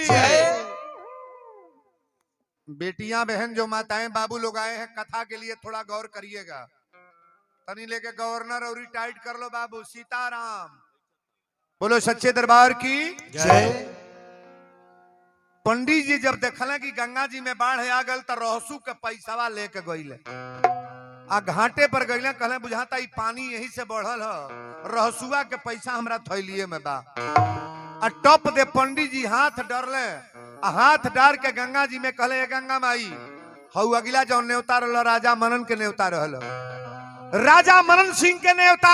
जय। बेटियां बहन जो माताएं बाबू लोग आए हैं कथा के लिए थोड़ा गौर करिएगा। तनी लेके गवर्नर और टाइट कर लो बाबू। सीताराम बोलो सच्चे दरबार की जय। पंडित जी जब देखल कि गंगा जी में बाढ़ आ गल तो रहसू के पैसावा लेके गईले आ घाटे पर गईले, कहले बुझाता ई पानी यही से बढ़ल है, रहसुआ के पैसा हमरा थैलिए में बा। आ टप दे पंडित जी हाथ डरले, हाथ डार के गंगा जी में कहले गंगा माई हऊ अगिला जो न्योता रहल राजा मनन के न्योता रहल, राजा मनन सिंह के न्योता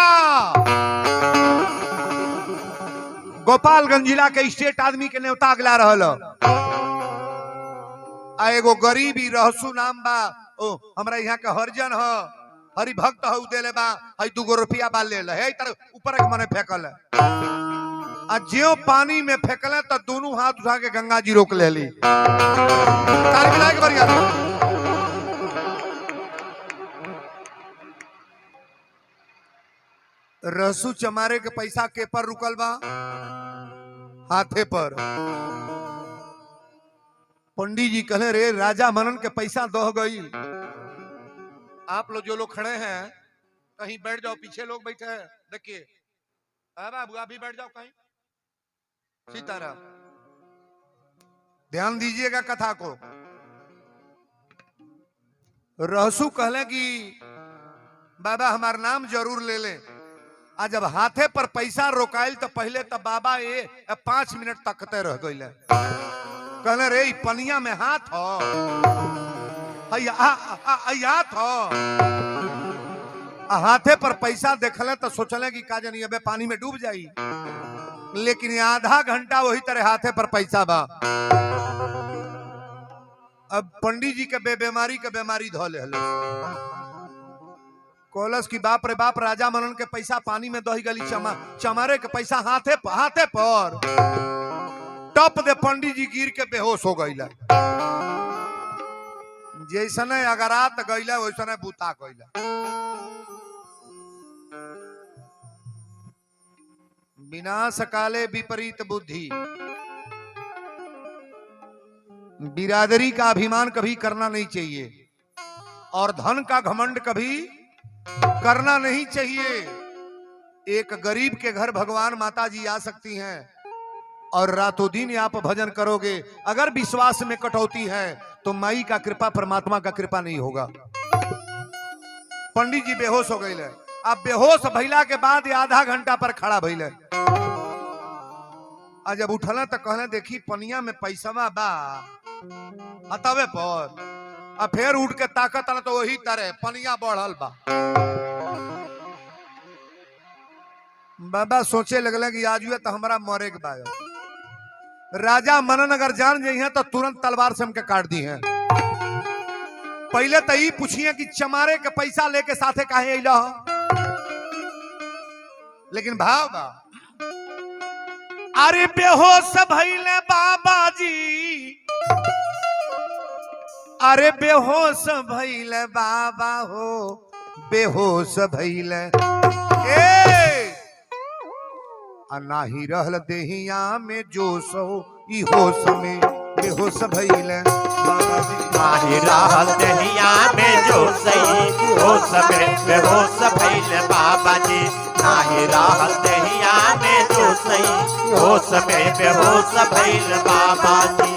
गोपालगंज जिला के स्टेट आदमी के न्योता अगला रहल। आ एगो गरीबी रहसू नाम बा, ओ हमरा यहाँ के हरिजन ह हरि भक्त हऊ देले बा, हई 2 रुपया बा ले ले ऊपर के मने फेंकल आ ज्यो पानी में फेंकले तो दोनों हाथ उठा के गंगा जी रोक ले ली। तार मिला के बढ़िया रहसू चमारे के पैसा के पर रुकल बा, हाथे पर। पंडित जी कहले रे राजा मनन के पैसा दह गई। आप लोग जो लोग खड़े हैं कहीं बैठ जाओ, पीछे लोग बैठे हैं देखिए। बाबू आप भी बैठ जाओ कहीं। सीताराम ध्यान दीजिएगा कथा को। रहसू कहले कि बाबा हमार नाम जरूर ले ले। आज जब हाथे पर पैसा रोकाइल तो पहले तो बाबा ये 5 मिनट तकते रह गई। कहले रे पनिया में हाथ हो, हाथ हो। हाथे पर पैसा देखले तो सोचले कि का जानी अबे पानी में डूब जाई, लेकिन आधा घंटा वही तरह हाथे पर पैसा बा। अब पंडित जी के बीमारी के बीमारी धोले हले कोलस की बाप रे बाप राजा मनन के पैसा पानी में दही गली, चमारे के पैसा हाथे पर टप दे पंडित जी गिर के बेहोश हो गईला। जैसने अगरात गईला वैसने बूता गईला। विनाश काले विपरीत बुद्धि। बिरादरी का अभिमान कभी करना नहीं चाहिए और धन का घमंड कभी करना नहीं चाहिए। एक गरीब के घर भगवान माता जी आ सकती हैं और रातों दिन आप भजन करोगे, अगर विश्वास में कटौती है तो माई का कृपा परमात्मा का कृपा नहीं होगा। पंडित जी बेहोश हो गए। अब बेहोश भइला के बाद आधा घंटा पर खड़ा भइले। आज जब उठल तो कहले देखी पनिया में पैसा बा हतावे पर। अब फिर उठ के ताकत आना तो वही तरह पनिया बढ़ल बा। बाबा सोचे लगले कि आज हुए तो हमारा मरे के बाद। राजा मनन अगर जान जाई हैं तो तुरंत तलवार से हमके काट दी हैं। पहले तो ये पूछिए कि चमारे के पैसा लेके साथे काहे अइला, लेकिन भाव बा अरे बेहोश भइले बाबा जी, अरे बेहोश भइले बाबा हो, बेहोश भइले नाही रहल देहिया में जोश हो, ई होश में बेहोश भइले बाबा जी। नाही रहल देहिया में जोश, होश में बेहोश भइले बाबा जी। नाही रहल देहिया में जोश, होश में बेहोश भइले बाबा जी।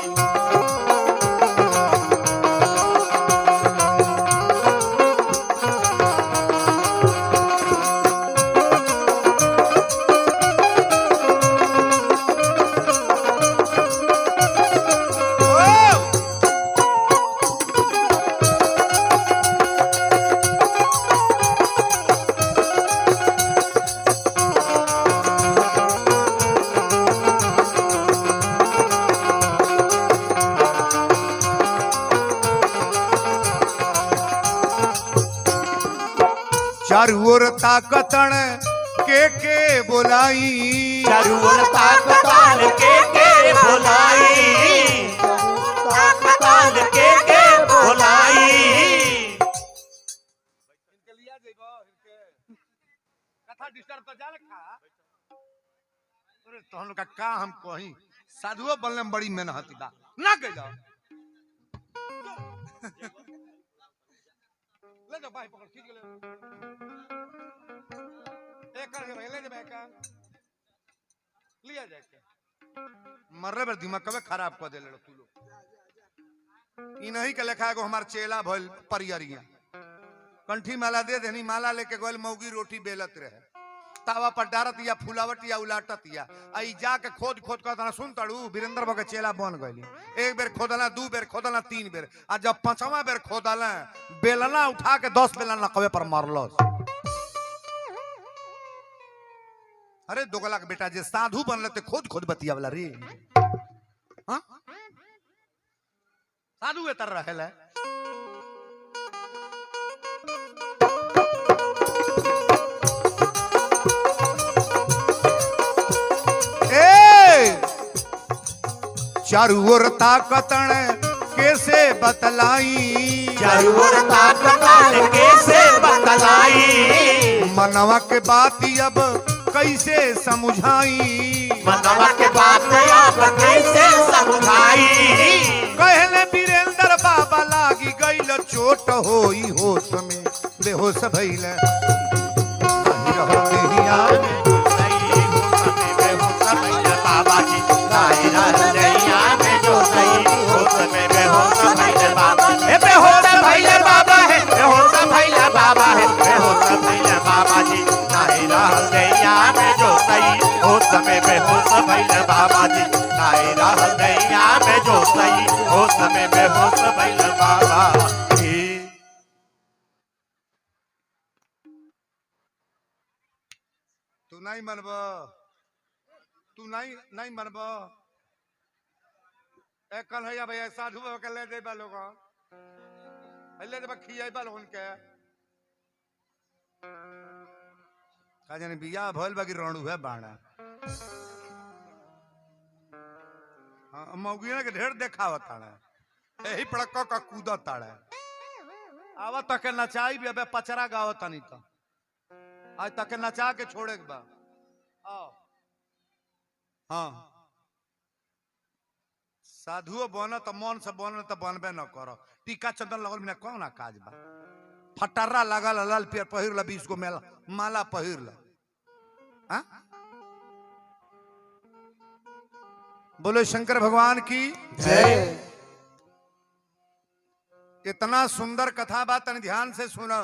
चारू ओर ताकतण के बोलाई, जरूर ताकताल के बोलाई, ताकताल के बोलाई। कथा डिस्टर्ब तो जा रखा। अरे तोहन का हम कहीं साधुओ बनले में बड़ी मेहनत बा ना कइलो। ले जा भाई पकड़ खींच ले। एक कर ले ले जा का लिया जाए के मरले पर दिमाग कबे खराब कर देले तू लोग। ई नहीं के लेखा एगो हमार चेला भइल परियरिया कंठी माला दे देनी, माला लेके गोल मौगी रोटी बेलत रहे, तावा पर डारत या फुलावट या उलाटत या आई जाके खोद खोद कहता सुन तड़ू वीरेंद्र बाबा के चेला बन गइली। एक बेर खोदला, दू बेर खोदला, तीन बेर, आ जब पांचवा बेर खोदला बेलना उठा के 10 बेलना कबे पर मारलस। अरे दोगला के बेटा जे साधु बनले ते खोद खोद बतिया वाला रे। हां साधु एतर रहेला। चारू ओर ताकतण कैसे बतलाई, चारू ओर ताकतण कैसे बतलाई, मनवा के बात अब कैसे समझाई, मनवा के बात अब कैसे समझाई। कहले वीरेंद्र बाबा लागी गइल चोट होई होश में बेहोश भइल बाबा जी नाही रहिया में जो सही होश में बेहोश भइले बाबा हे बेहोश भइले बाबा है, बेहोश भइले बाबा है, बेहोश भइले बाबा जी नाही रहिया में जो सही होश में बेहोश भइले बाबा जी नाही रहिया में जो सही होश में बेहोश भइले बाबा जी। तू नहीं मनब, तू नहीं मनब। ए कल है भैया साधु बाबा के ले देबा लोग ले देबा खियाइबा लोगन के का जाने बिया भइल बाकी रणु है बाणा। हां मौगिया के ढेर देखावत ताड़ा एही पड़क का कूदत ताड़ा आवा तक नचाई भी अबे पचरा गावत नहीं तो आज तक नचा के छोड़े के बा। आओ हाँ साधुओ बन तो मन से बन तो बनबे न करो। टीका चंदन लगल बिना कौन काज बा, फटर्रा लगल लाल पियर पहिर ला 20 गो माला पहिर ला। हाँ? बोलो शंकर भगवान की जय। इतना सुंदर कथा बात तनी ध्यान से सुनो।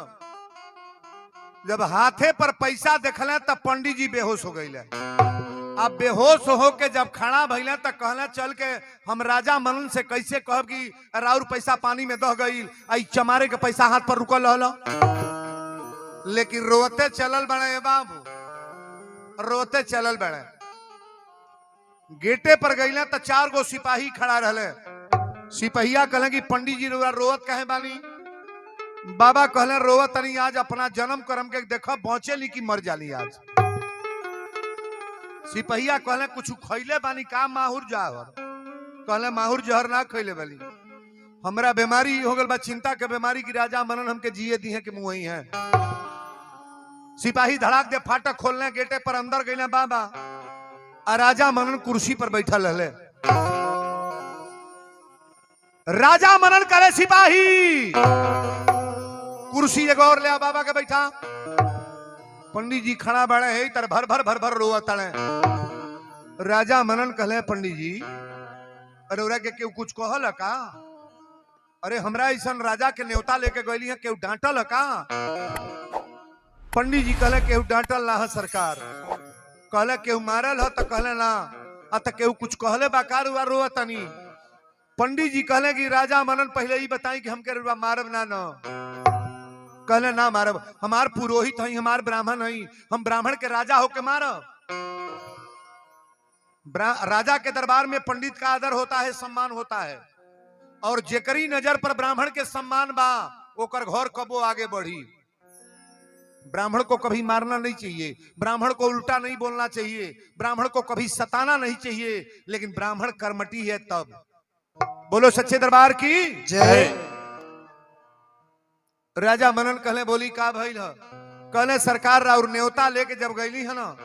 जब हाथे पर पैसा देखले तब पंडित जी बेहोश हो गए। अब बेहोश होके जब खड़ा भइले तो कहले चल के हम राजा मनन से कैसे कहब कि राउर पैसा पानी में दह गई, आई चमारे के पैसा हाथ पर रुकल रहल। लेकिन रोते चलल बड़े बाबू, रोते चलल बड़े। गेटे पर गईले तो 4 गो सिपाही खड़ा रहले। सिपहिया कहले कि पंडित जी रोवत कहे बानी? बाबा कहले रोवत तनी आज अपना जन्म कर्म के देखो पहुंचे ली कि मर जाली आज। सिपहिया कहले कुछ खैले बानी का? माहुर जहर। कहले माहुर जहर ना खैले बानी, हमरा बीमारी हो गल बा, चिंता के बीमारी की राजा मनन हमके जिए दी है कि मुंह है। सिपाही धड़ाक दे फाटक खोलने गेटे पर अंदर गईले बाबा आ राजा मनन कुर्सी पर बैठल रहले। राजा मनन करे सिपाही कुर्सी एगो और ले आ बाबा के बैठा। पंडित जी खड़ा बड़े है तर भर भर रोआ तड़े। राजा मनन कहले पंडित जी अरे ओरा के केहू कुछ कहल का? अरे हमरा ऐसन राजा के न्योता लेके गईली है, केहू डांटल का? पंडित जी कहले केहू डांटल ना है सरकार। कहले केहू मारल है तो कहले ना, आ तो केहू कुछ कहले बाकार हुआ रोआ तनी। पंडित जी कहले कि राजा मनन पहले ही बताई कि हमके रुआ मारब ना न। कहले ना मारब, हमार पुरोहित हई, हमार ब्राह्मण हई, हम ब्राह्मण के राजा होके मारब। राजा के दरबार में पंडित का आदर होता है, सम्मान होता है, और जेकरी नजर पर ब्राह्मण के सम्मान बा ओकर घर कबो आगे बढ़ी। ब्राह्मण को कभी मारना नहीं चाहिए, ब्राह्मण को उल्टा नहीं बोलना चाहिए, ब्राह्मण को कभी सताना नहीं चाहिए, लेकिन ब्राह्मण कर्मठी है तब। बोलो सच्चे दरबार की जय। राजा मनन कहले बोली का भइल ह? कहले सरकार राउर न्योता लेके जब गईली है ना,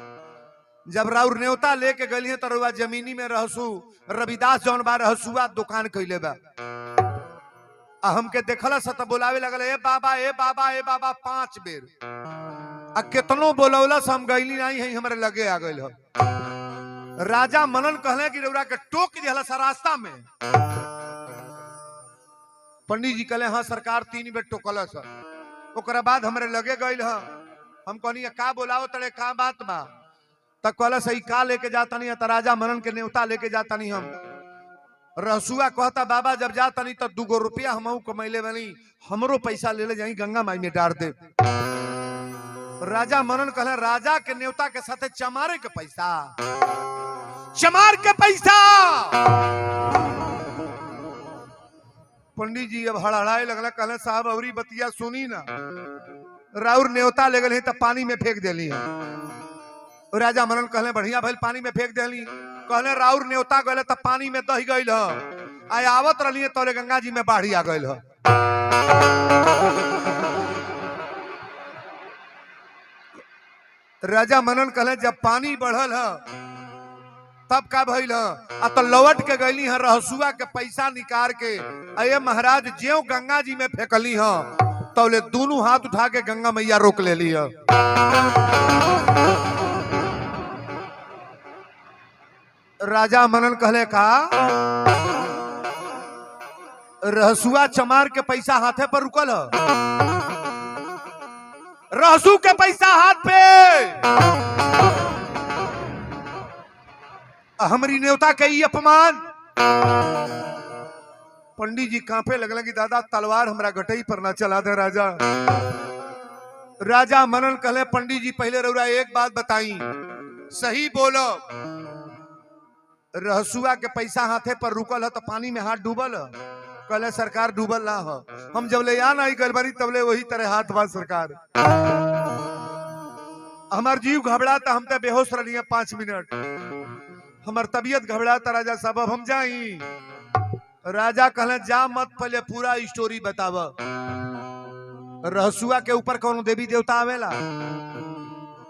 जब राउर न्योता लेके गईली है तो रुआ जमीनी में रहसू रविदास जौन बा रहसुआ दुकान कैले बा। हमके देखल त बोलावे लगल ए बाबा ए बाबा ए बाबा 5 बेर। कितनो बोलौलस हम गईली नहीं है, हमारे लगे आ गइल ह। राजा मनन कहले कि रउरा के टोक दिहला सा रास्ता में। पंडित जी कहले हाँ सरकार 3 बेर टोकल सर। ओकरा बाद हमरे लगे गइल ह। हम कहनी का बोलाओ तड़े का बात बा? तक कहला सही का लेके जाता नहीं त राजा मनन के न्योता लेके जाता नहीं हम। रहसुआ कहता बाबा जब जाता नहीं तो 2 रुपया हम कमैले बनी, हमरो पैसा ले ले जाई गंगा माई में डाल दे। राजा मनन कहले राजा के न्योता के साथे चमारे के पैसा, चमार के पैसा। पंडित जी अब हड़हड़ाए लगला, कहले साहब अवरी बतिया सुनी ना, राउर न्योता ले गए तो पानी में फेंक देली है। राजा मनन कहले बढ़िया भइल पानी में फेंक देली। कहले राउर न्योता गए तो पानी में दही गइल ह, आय आवत रही तोरे गंगा जी में बाढ़ी आ गइल ह। राजा मनन कहले जब पानी बढ़ल ह तब का भइल ह? तो लौट के गईली है रहसुआ के पैसा निकाल के, अये महाराज ज्यों गंगा जी में फेंकली ह तौले दोनों हाथ उठा के गंगा मैया रोक ले ली है। राजा मनन कहले का रहसुआ चमार के पैसा हाथे पर रुकल ह, रहसू के पैसा हाथ पे। हमारी न्योता के ई अपमान। पंडित जी कांपे लगल कि दादा तलवार हमरा गटई पर ना चला दे राजा। राजा मनन कहले पंडित जी पहले रउरा एक बात बताई, सही बोलो, रहसुआ के पैसा हाथे पर रुकल है तो पानी में हाथ डूबल है? कहले सरकार डूबल ना हो, हम जब ले आ नहीं गल बनी तब ले वही तरह हाथ बा सरकार। हमार जीव घबराता, हम तो बेहोश रही 5 मिनट, हमार तबीयत घबराता राजा साहब अब हम जाई। राजा कहले जा मत, पहले पूरा स्टोरी बताव। रहसुआ के ऊपर कौन देवी देवता आवेला?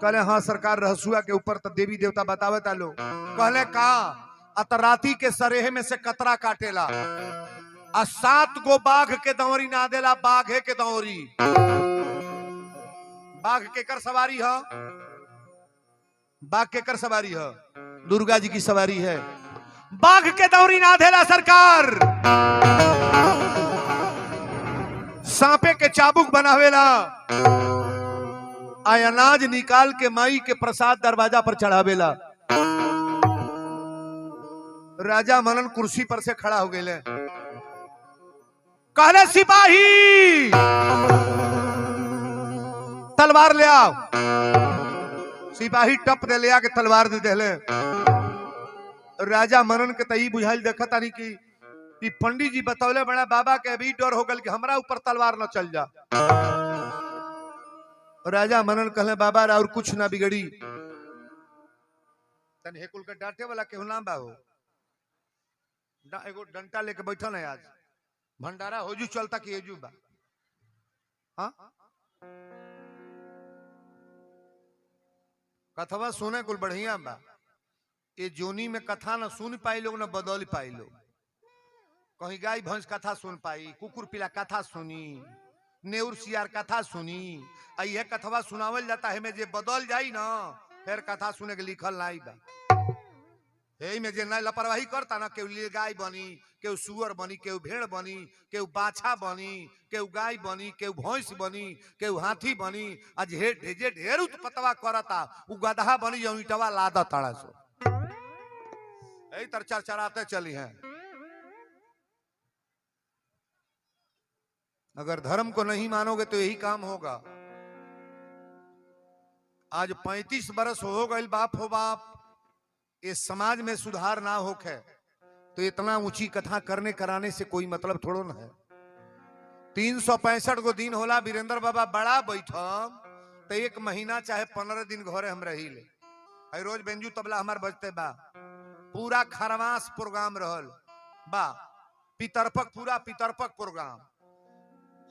कहले हाँ सरकार रहसुआ के ऊपर तो देवी देवता बतावे ता लोग। कहले का अतराती के सरेहे में से कतरा काटेला, 7 गो बाघ के दौरी ना देला, बाघे के दौरी। बाघ केकर सवारी है? बाघ केकर सवारी है? दुर्गा जी की सवारी है। बाघ के दौरी ना देला सरकार, सांपे के चाबुक बनावेला, आय अनाज निकाल के माई के प्रसाद दरवाजा पर चढ़ावेला। राजा मनन कुर्सी पर से खड़ा हो गए, कहले सिपाही तलवार ले आओ। सिपाही टप दे ले आके तलवार दे देले। राजा मनन के तई बुझाइल देखता नहीं कि पंडित जी बतौले बड़ा बाबा के अभी डर हो गल कि हमरा ऊपर तलवार न चल जा। राजा मनन कहले बाबा और कुछ ना बिगड़ी, तन हेकुल के डांटे वाला केहू नाम बा हो, एगो डंटा लेके बैठल है। आज भंडारा होजू चलता कि एजू बा? हाँ कथवा सुने कुल बढ़िया बा, ये जोनी में कथा न सुन पाई लोग न बदल पाई लोग। कहीं गाय भैंस कथा सुन पाई, कुकुर पिला कथा सुनी, नेउर सियार कथा सुनी, यह कथवा सुनावल जाता है में जे बदल जाई ना फिर कथा सुने के लिखल नहीं बा। यही में जे ना लापरवाही करता ना, केहू गाय बनी, केहू सुअर बनी, केहू भेड़ बनी, केहू बाछा बनी, केहू गाय बनी, केहू भैंस बनी, केहू हाथी बनी, आज जे ढेर उत्पतवा करता उ गदहा बनी जो ईटवा लादा ताड़ा सो। यही तर चरचराते चली हैं। अगर धर्म को नहीं मानोगे तो यही काम होगा। आज 35 बरस हो गए बाप हो बाप, इस समाज में सुधार ना होके तो इतना ऊंची कथा करने कराने से कोई मतलब थोड़ो ना है। 365 गो दिन होला वीरेंद्र बाबा बड़ा बैठम तो 1 महीना चाहे 15 दिन घरे हम रही ले। है रोज बेंजू तबला हमार बजते बा, पूरा खरवास प्रोग्राम रहल बा, पितरपक पूरा पितरपक प्रोग्राम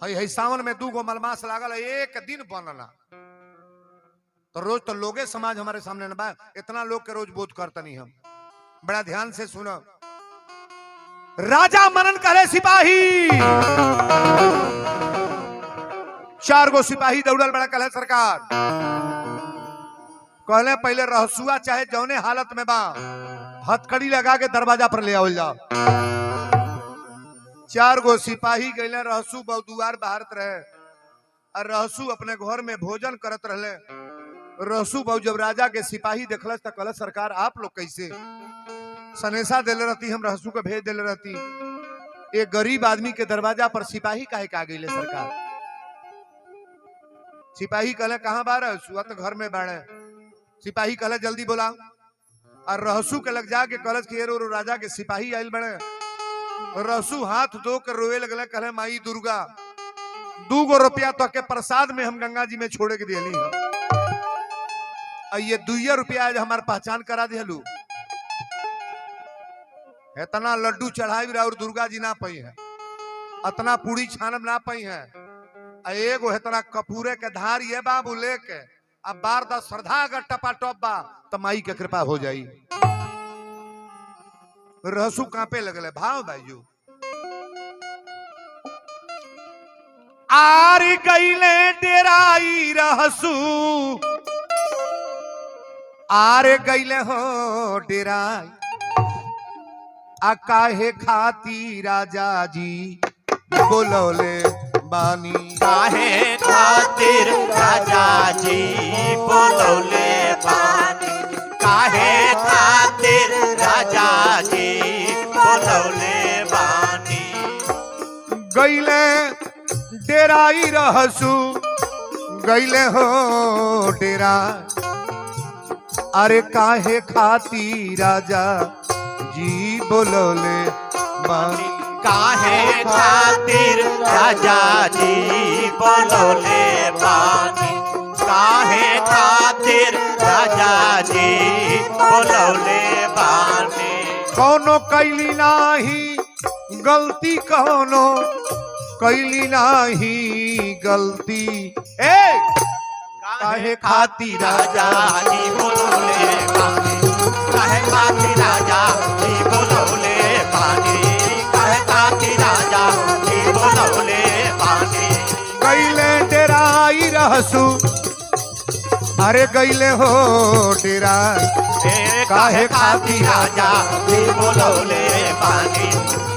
है। सावन में 2 गो मलमास लागल, 1 दिन बनला। तो रोज तो लोगे समाज हमारे सामने न बा, इतना लोग के रोज बोध करतनी हम। बड़ा ध्यान से सुनो। राजा मनन करे सिपाही, 4 गो सिपाही दौड़ल बड़ा कहे सरकार। कहले पहले रहसुआ चाहे जौने हालत में बा हथकड़ी लगा के दरवाजा पर ले आवल जाओ। 4 गो सिपाही गए, रहसू बहुदुआर बाहरत रहे और रहसू अपने घर में भोजन करत रहे। रहसू बहु जब राजा के सिपाही देखलस तो कहल सरकार आप लोग कैसे सनेसा देले रहती, हम रहसू के भेज देले रहती, एक गरीब आदमी के दरवाजा पर सिपाही काहे का गईले सरकार। सिपाही कहले कहां बा रहसू, तो घर में बाड़े। सिपाही कहले जल्दी बोला। और रहसू के लग जाके कहल कि रो राजा के सिपाही आयल बड़े। रहसू हाथ धो कर रोए लगले, कहले माई दुर्गा 2 गो रुपया तो के प्रसाद में हम गंगा जी में छोड़े के दिली है, ये 2 रुपया आज हमार पहचान करा दिलू। इतना लड्डू चढ़ाई और दुर्गा जी ना पई है, इतना पूरी छानम ना पई है। एगो इतना कपूरे के धार ये बाबू लेके अब बार दा श्रद्धा अगर टपा टप बा तो माई के कृपा हो जाई। रहसू कांपे लगले, भाव भाईजू आर गईले डेराई रहसू, आर गईले हो डेराई। आ काहे खाती राजा जी बोलौले बानी, काहे खातिर राजा जी बोलौले बानी, काहे खातिर राजा जी बोलौले बानी। गईले डेराई रहसू, गईले हो डेरा। अरे काहे खाती राजा जी बोलौले बानी, काहे खातिर राजा जी बोलौले बानी, काहे खातिर राजा जी बोलौले बानी। कौनो कैली नाही गलती, कौनो कैली नाही गलती। काहे खाती राजा जी बोलौले बानी, काहे खातिर राजा जी बोलौले बानी, काहे खातिर राजा जी बोलौले बानी। गईले डेराई रहसू, अरे गईले हो डेराई। काहे खातिर राजा जी बोलौले बानी,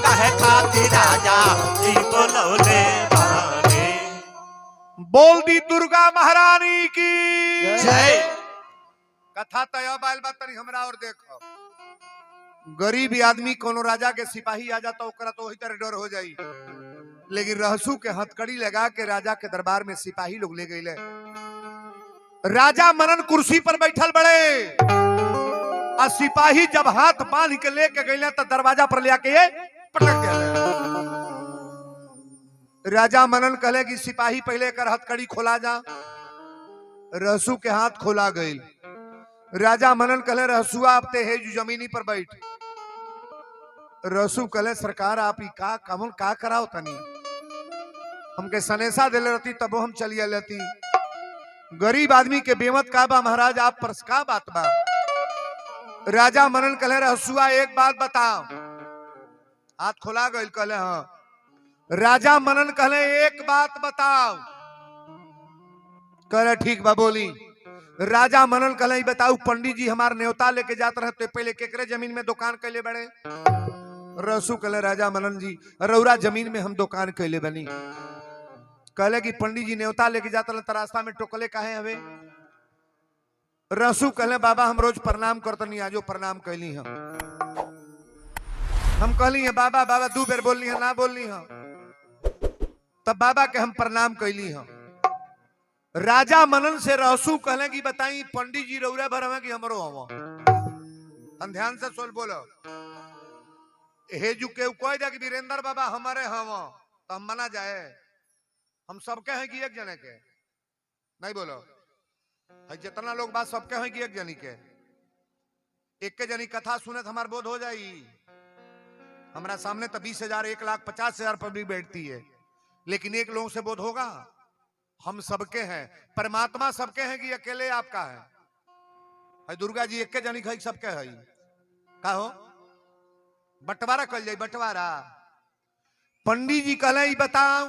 काहे खातिर राजा जी बोलौले बानी। बोल दी दुर्गा महारानी की जय। कथा तय बाल बात तनी हमरा और देखो। गरीब आदमी कोनो राजा के सिपाही आ जाता ओकरा तो वही तरह डर हो जाई, लेकिन रहसू के हथकड़ी लगा के राजा के दरबार में सिपाही लोग ले गए। राजा मनन कुर्सी पर बैठल बड़े और सिपाही जब हाथ बांध के लेके गए तो दरवाजा पर ले आके पटक दिया। राजा मनन कहले कि सिपाही पहले कर हथकड़ी खोला जा। रहसू के हाथ खोला गई। राजा मनन कहले रहसुआ आप ते है जो जमीनी पर बैठ। रहसू कहले सरकार आप ही का कमन का कराओ तनी, हमके सनेसा दिले रहती तब हम चलिए लेती। गरीब आदमी के बेमत का बा महाराज, आप पर का बात बा। राजा मनन कहले रहसुआ एक बात बताओ। हाथ खोला गई, कहले हाँ। राजा मनन कहले एक बात बताओ। कहले ठीक बा बोली। राजा मनन कहले बताऊ पंडित जी हमार न्योता लेके जाते रहे तो पहले केकरे जमीन में दुकान कैले बड़े। रहसू कहले राजा मनन जी रौरा जमीन में हम दुकान कैले बनी। कहले कि पंडित जी न्योता लेके जाते रहे रास्ता में टोकले काहे हवे। रहसू कहले बाबा हम रोज प्रणाम करतनी, आजो प्रणाम कैली हम कहली है बाबा बाबा 2 बेर बोलनी है ना बोलनी है, तब बाबा के हम प्रणाम कैली हम। राजा मनन से रहसू कहले कि बताई पंडित जी रौरा भर हमें कि हमरो हम। ध्यान से सुन बोलो। हे जो के कोई दे कि वीरेंद्र बाबा हमारे हम तो हम मना जाए। हम सबके हैं कि एक जने के नहीं बोलो। जितना लोग बात सबके हैं कि एक जनी के, एक के जनी कथा सुने तो हमार बोध हो जाई। हमारा सामने तो 20,000 1,50,000 पब्लिक बैठती है, लेकिन एक लोगों से बोध होगा? हम सबके हैं। परमात्मा सबके हैं कि अकेले आपका है? दुर्गा जी एक के जनी है सबके है? का हो बंटवारा कल जाए, बंटवारा। पंडित जी कहले बताओ,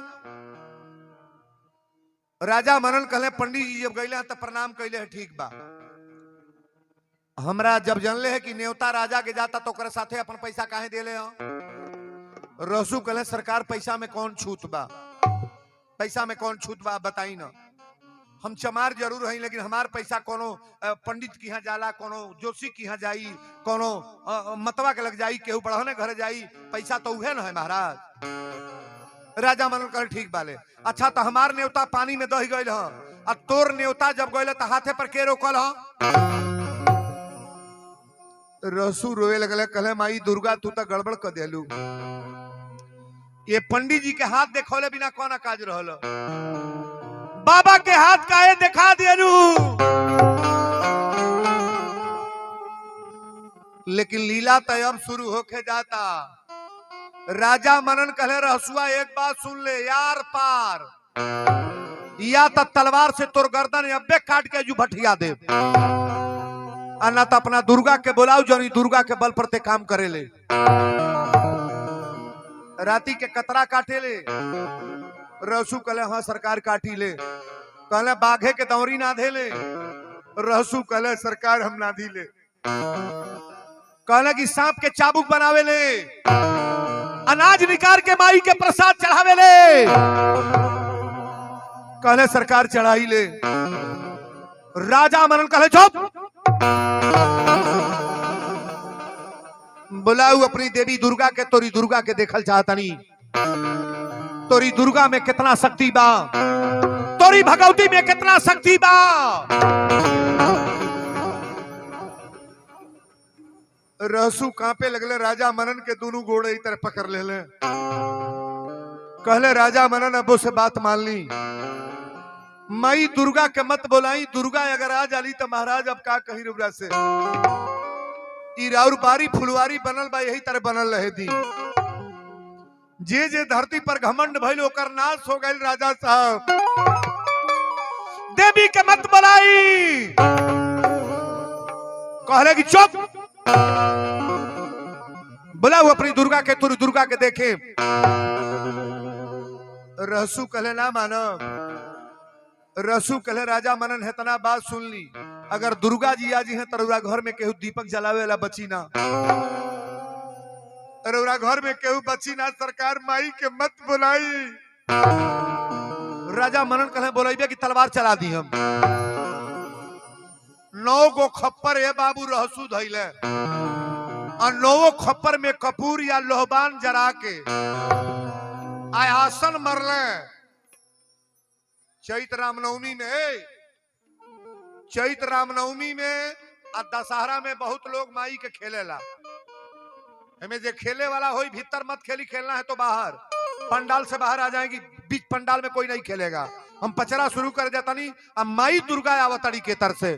राजा मनन कहले पंडित जी जब गए तो प्रणाम कैले है, ठीक बा। हमरा जब जानले है कि न्योता राजा के जाता तो ओकरे साथे अपन पैसा काहे देले हो? रसू कहले सरकार पैसा में कौन छूट बा, पैसा में कौन छूट बा बताई ना। हम चमार जरूर हैं, लेकिन हमार पैसा कोनो पंडित की यहाँ जाला, कोनो जोशी की यहाँ जाई, कोनो मतवा के लग जाई, केहू बढ़ने घर जाई, पैसा तो उहे ना है महाराज। राजा मनन कहे ठीक बाले। अच्छा तो हमार न्योता पानी में दही गई ह, तोर न्योता जब गए तो हाथे पर के रोकल ह? रसू रोए लगले, कहले माई दुर्गा तू तो गड़बड़ कर देलू। ये पंडित जी के हाथ देखौले बिना कौन काज रहल? बाबा के हाथ काहे दिखा देलू? लेकिन लीला तो अब शुरू होके जाता। राजा मनन कहले रहसुआ एक बात सुन ले यार पार, या तो तलवार से तोर गर्दन अब्बे काट के जू भटिया दे, ना तो अपना दुर्गा के बुलाऊ जनी दुर्गा के बल पर ते काम करे ले। राती के कतरा काटे ले। रहसू कहले हाँ सरकार काटी ले। कहले बाघे के दौरी ना धे ले। रहसू कहले सरकार हम ना दी ले। कहले कि सांप के चाबुक बनावे ले, अनाज निकाल के माई के प्रसाद चढ़ावे ले। कहले सरकार चढ़ाई ले। राजा मनन कहले चुप, बुलाऊ अपनी देवी दुर्गा के, तोरी दुर्गा के देखल चाहता नहीं। तोरी दुर्गा में कितना शक्ति बा, तोरी भगवती में कितना शक्ति बा। रहसू कांपे लगले। राजा मनन के दोनों गोड़े इस तरह पकड़ ले। कहले राजा मनन अबो से बात मान ली, माई दुर्गा के मत बोलाई। दुर्गा अगर आ जाली तो महाराज अब का कही रुबरा से। और बारी फुलवारी बनल बा, यही तरह बनल रहे दी। जे जे धरती पर घमंड भइल ओकर नाश हो गइल। राजा साहब देवी के मत बोलाई। कहले कि चुप, बुलाओ अपनी दुर्गा के, तोरी दुर्गा के देखे। रहसू कहले ना मानो। रसू कहले राजा मनन है तना बात सुन ली, अगर दुर्गा जी आजी है तरुरा घर में केहू दीपक जलावे वाला बची ना, तरुरा घर में केहू बची ना। सरकार माई के मत बुलाई। राजा मनन कहले बोलाइबे कि तलवार चला दी हम। 9 गो खप्पर है बाबू रहसू धैले, और 9 खप्पर में कपूर या लोहबान जरा के आयासन मरले। चैत रामनवमी में, चैत रामनवमी में और दशहरा में बहुत लोग माई के खेलेला। हमें जो खेले वाला हो भीतर मत खेली, खेलना है तो बाहर पंडाल से बाहर आ जाएगी। बीच पंडाल में कोई नहीं खेलेगा। हम पचरा शुरू कर जाता नहीं। अब माई दुर्गा आवतड़ी के तर से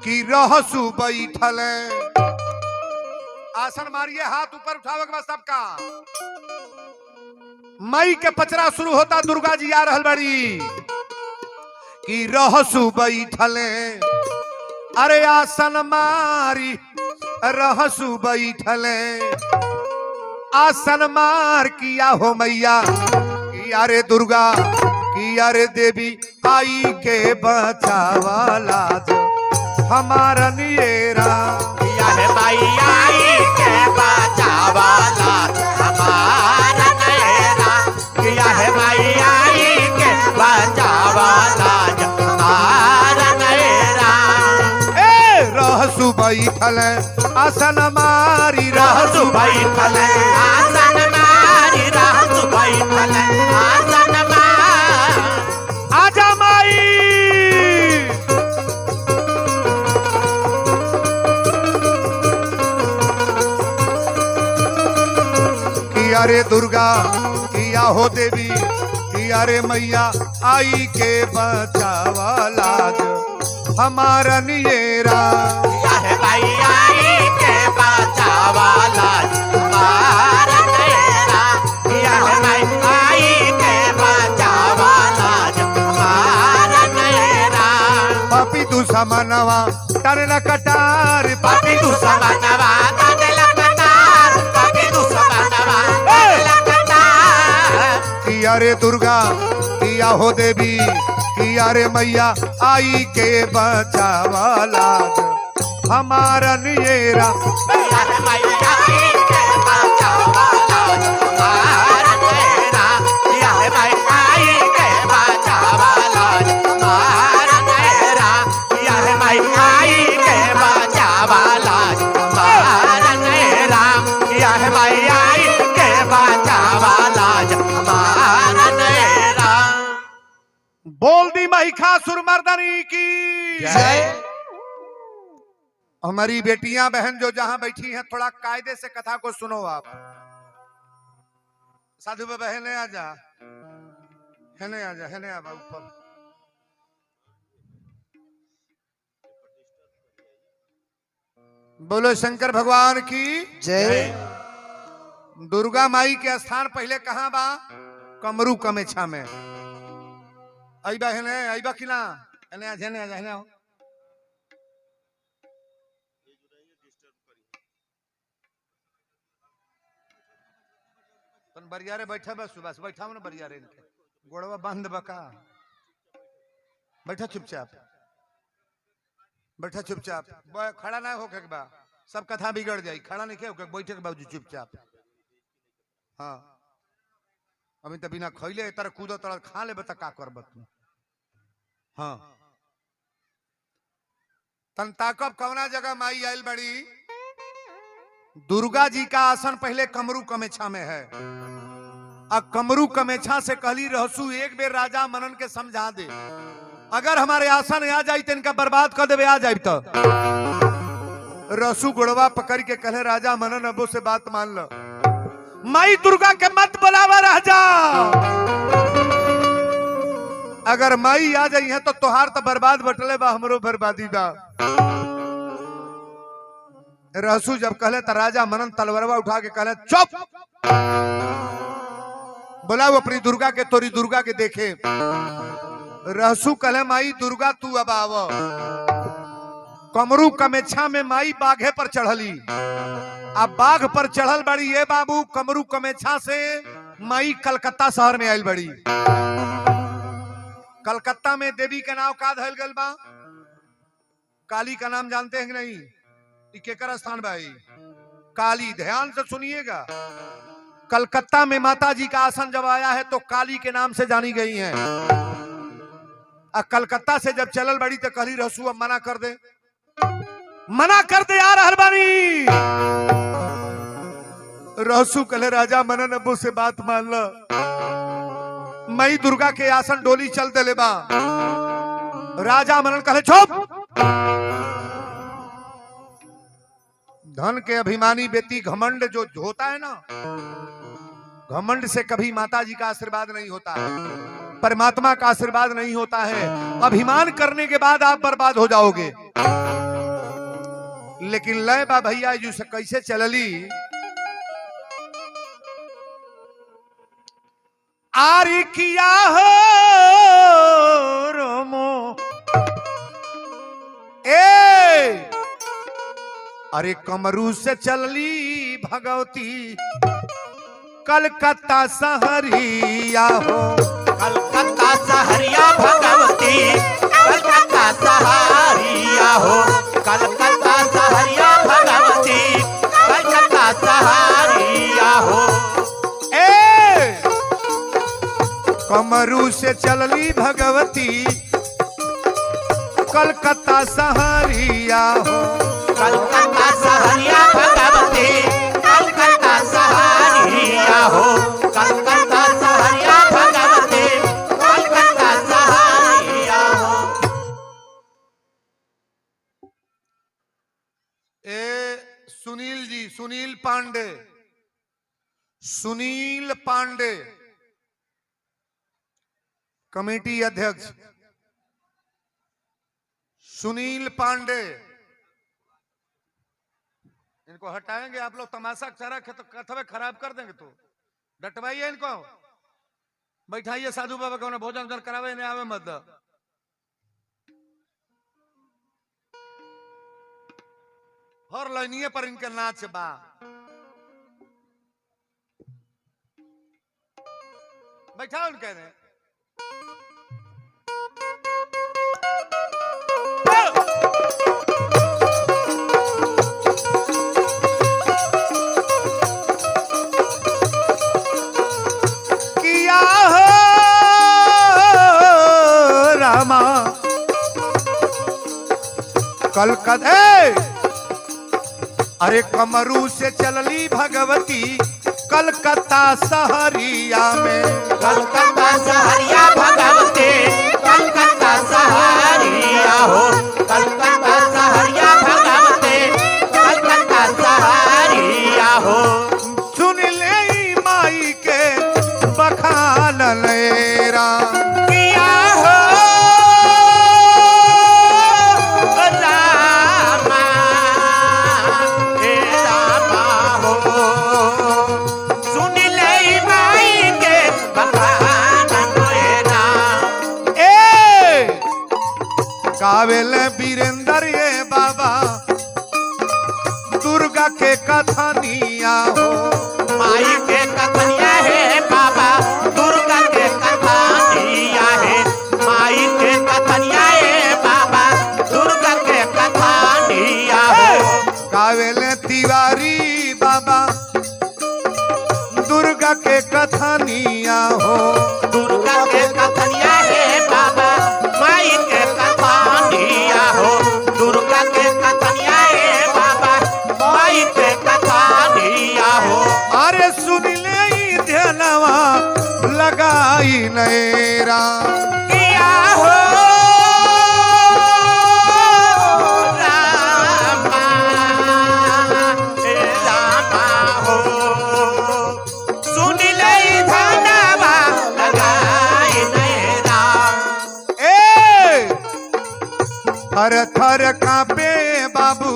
कि रहसू बैठल, आसन मारिए, हाथ ऊपर उठावे के बाद सबका। मई के पचरा शुरू होता। दुर्गा जी आ रहल बड़ी कि रहसू बैठले, अरे आसन मारी रहसू बैठले, आसन मार किया हो मैया, किया रे दुर्गा, किया रे देवी, आई के बचावाला जो हमारा नियरा। किया है माई आई के बचावाला हमारा नियरा। किया है माई आई के बचावाला हमारा नियरा। रहसू बैठल आसन मारी, रहसू बैठल आसन मारी, रहसू बैठल आसन मारी। आजा माई, किया रे दुर्गा, किया हो देवी, किया रे मैया, आई के बचावाला जो हमारा नियरा। किया है भाई आई के बचावा लाज हमारा नैरा। किया है भाई आई के बचावा लाज हमारा नैरा। पापी दुश्मनवा तरन कटार, पापी दुश्मनवा तन कटार, पापी दुश्मनवा तन कटार। किया रे दुर्गा किया हो देवी, किया रे मैया आई के बचावा लाज हमारा नियरा। किया है मैया आई के बचावा लाज हमारा नैरा। किया है मैया आई के बचावा लाज हमारा नैरा। किया है मैया आई के बचावा लाज हमारा नैरा। किया है मैया आई के बचावा लाज हमारा नैरा। बोल दी महिषासुर मर्दनी की जय। हमारी बेटियां बहन जो जहां बैठी हैं थोड़ा कायदे से कथा को सुनो आप। साधु बाबा है आ जा, है आ ऊपर। बोलो शंकर भगवान की जय। दुर्गा माई के स्थान पहले कहां बा? कमरू कमेछा में। आईबा है आईबा किला है ना। बरियारे बैठा बस बस बैठा ना बरियारे गोड़वा बंद बका। बैठा चुपचाप, बैठा चुपचाप, खड़ा ना होके बा, सब कथा बिगड़ जाई। खड़ा नहीं होके बैठे के बाबू चुपचाप। हाँ अभी तो बिना खैले तरह कूद तरह खा ले बता का करब तू। हाँ तन ताकब कवना जगह माई आयल बड़ी। दुर्गा जी का आसन पहले कमरू कमेछा में है। अब कमरू कमेछा से कहली रहसू एक बेर राजा मनन के समझा दे, अगर हमारे आसन आ जाए तो इनका बर्बाद कर देवे। आ जाए तो रहसू गुड़वा पकड़ के कहे राजा मनन अबो से बात मान लो, माई दुर्गा के मत बुलावा राजा। अगर माई आ जाई है तो तोहार तो बर्बाद बटले बा, हमरो बर्बादी बा। रहसू जब कहले तो राजा मनन तलवारवा उठा के कहले चुप, बुलाओ अपनी दुर्गा के, तोरी दुर्गा के देखे। रहसू कहले माई दुर्गा तू अब आव। कमरू कमेछा में माई बाघे पर चढ़ली। अब बाघ पर चढ़ल बड़ी ये बाबू कमरू कमेछा से माई कलकत्ता शहर में आयल बड़ी। कलकत्ता में देवी का नाम का धैल गल बा? काली का नाम जानते हैं कि नहीं? केकर स्थान भाई काली। ध्यान से सुनिएगा, कलकत्ता में माता जी का आसन जब आया है तो काली के नाम से जानी गई हैं। कलकत्ता से जब चलल बड़ी तो कहली रहसू अब मना कर दे, मना कर दे यार हरबानी। रहसू कहले राजा मनन अबू से बात मान लो, मई दुर्गा के आसन डोली चल दे ले बा। राजा मनन कहले चुप, धन के अभिमानी व्यक्ति घमंड जो होता है ना, घमंड से कभी माता जी का आशीर्वाद नहीं होता है, परमात्मा का आशीर्वाद नहीं होता है। अभिमान करने के बाद आप बर्बाद हो जाओगे। लेकिन लय बा भैया जी से कैसे चलली। आरी किया हो रोमो ए, अरे कमरू से चलली भगवती कलकत्ता सहरिया हो। कलकत्ता सहरिया भगवती, कलकत्ता सहरिया हो। कलकत्ता सहरिया भगवती, कलकत्ता सहरिया हो। ए कमरू से चलली भगवती कलकत्ता सहरिया हो। कलकत्ता सहरिया भगवती, कलकत्ता सहरिया हो। कलकत्ता सहरिया भगवती, कलकत्ता सहरिया हो। सुनील जी, सुनील पांडे, सुनील पांडे कमेटी अध्यक्ष सुनील पांडे, इनको हटाएंगे आप लोग, तमाशा सारा कथवे खराब कर देंगे। तो डटवाइए इनको, बैठाइए साधु बाबा को, भोजन उधर करावे, नहीं आवे मत। हर लाइनिए पर इनके नाच बा। बैठा उनके ने किया हो रामा कलकत्ता, अरे कमरू से चलली भगवती कलकत्ता सहरिया में। कलकत्ता सहरिया भगवती, कलकत्ता सहरिया हो, कलकत्ता सहरिया भगवती, कलकत्ता सहरिया हो। सुन ले माई के बखान लेरा किया हो रामा, हे रामा हो, सुन ले माई के बखान लेरा। कावेल वीरेंद्र ये बाबा दुर्गा के कथनिया हो। माई के कथनिया है बाबा, दुर्गा के कथनिया है, माई के कथनिया है बाबा, दुर्गा के कथनिया हो। कावेल तिवारी बाबा दुर्गा के कथनिया हो। दुर्गा के कथनिया है बाबा, माई के कथनिया हो, दुर्गा के कथनिया है बाबा, माई के कथनिया हो। अरे सुन ले ध्यानवा लगाई नैरा किया हो रामा, हे रामा हो, सुन ले धनवा लगाई नैरा। थर थर कांपे बाबू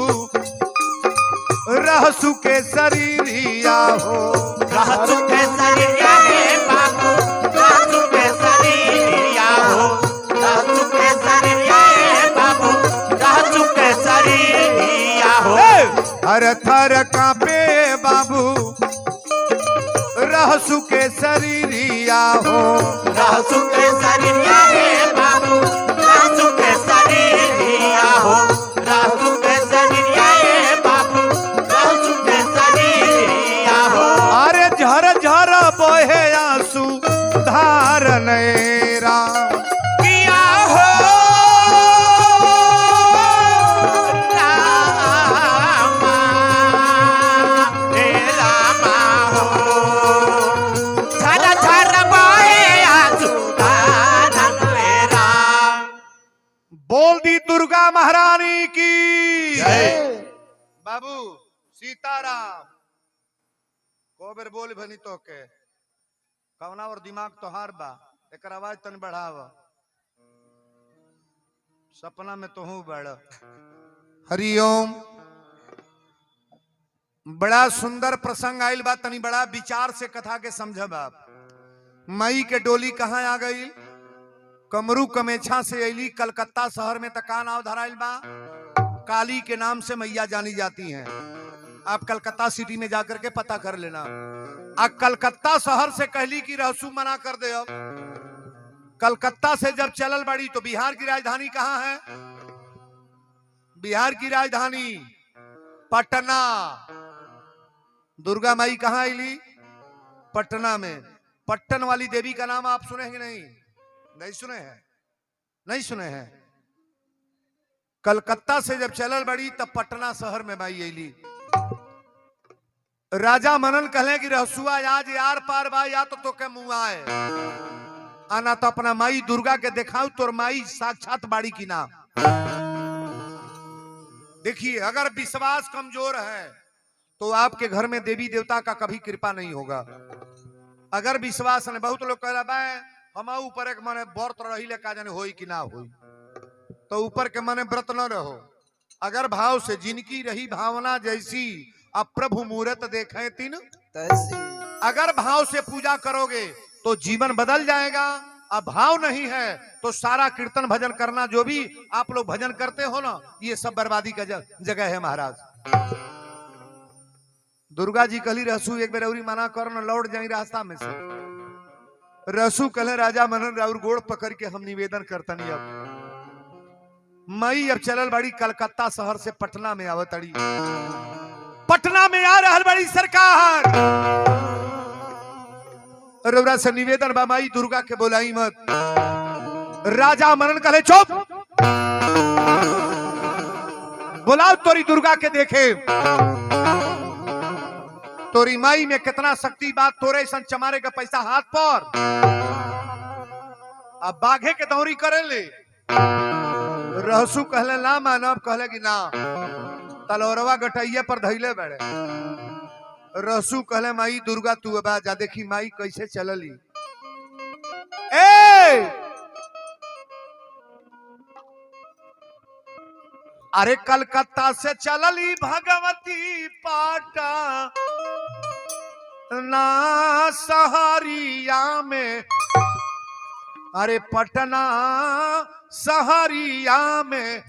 रहसु के शरीरिया हो। रहसु के शरीरिया है बाबू, रहसु के शरीरिया हो, रहसु के शरीरिया है बाबू, रहसु के शरीरिया हो। थर थर कांपे बाबू रहसु के शरीरिया हो। रहसु के शरीरिया है बाबू, रहसु के शरीरिया हो, रहसु के शरीरिया है बाबू, रहसु के शरीरिया हो। अरे झर झर बहे आंसू धार नैरा किया हो रामा, हे रामा हो, झर झर बहे आंसू धार नैरा। बोल दी दुर्गा महारानी की जय। बाबू सीताराम को बेर बोल भनी तो के कवना और दिमाग तोहार बा, एक आवाज तन बढ़ाव, सपना में तो हूं बड़। हरिओम। बड़ा सुंदर प्रसंग आइल बा, तनी बड़ा विचार से कथा के समझब आप। मई के डोली कहाँ आ गई? कमरू कमेछा से अली कलकत्ता शहर में तका नाव धराइल बा। काली के नाम से मैया जानी जाती हैं। आप कलकत्ता सिटी में जाकर के पता कर लेना। अब कलकत्ता शहर से कहली कि रहसू मना कर दे। अब कलकत्ता से जब चलल बड़ी तो बिहार की राजधानी कहाँ है? बिहार की राजधानी पटना। दुर्गा माई कहाँ आईली? पटना में। पट्टन वाली देवी का नाम आप सुने हैं नहीं? नहीं सुने हैं? नहीं सुने हैं? कलकत्ता से जब चलल बड़ी तब पटना शहर में माई आईली। राजा मनन कहले कि रहसुआ आज यार पार बा, या तो के मुंह आए आना तो अपना माई दुर्गा के दिखाऊ, तोर माई साक्षात बाड़ी की ना। देखिए, अगर विश्वास कमजोर है तो आपके घर में देवी देवता का कभी कृपा नहीं होगा। अगर विश्वास नहीं, बहुत लोग कह रहा है हम ऊपर एक माने व्रत रही ले का जाने होई कि ना होई। तो ऊपर के माने व्रत न रहो। अगर भाव से जिनकी रही भावना जैसी, अब प्रभु मूर्त देखे तीन तैसी। अगर भाव से पूजा करोगे तो जीवन बदल जाएगा। अब भाव नहीं है तो सारा कीर्तन भजन करना, जो भी आप लोग भजन करते हो ना, ये सब बर्बादी का जगह है महाराज। दुर्गा जी कहली रसू एक बेर औरी मना कर न लौट जाई रास्ता में से। रसू कहले राजा मनन राउर गोड़ पकड़ के हम निवेदन करतनी। अब मई अब चलल बड़ी कलकत्ता शहर से पटना में आवतड़ी। पटना में आ रहल बड़ी सरकार। रउरा से निवेदन बा माई दुर्गा के बोलाई मत। राजा मनन कहले चुप, बुलाओ तोरी दुर्गा के देखे। तोरी माई में कितना शक्ति बात, तोरे सन चमारे का पैसा हाथ पर। अब बाघे के दौरी करे ले। रहसू कहले ना मानव, कहले कि ना तलौरवा गटैया पर धैले बड़े। रहसू कहले माई दुर्गा तू अब जा देखी माई कैसे चलली। ए अरे कलकत्ता से चलली भगवती पाटा ना सहरिया में। अरे पटना सहरिया में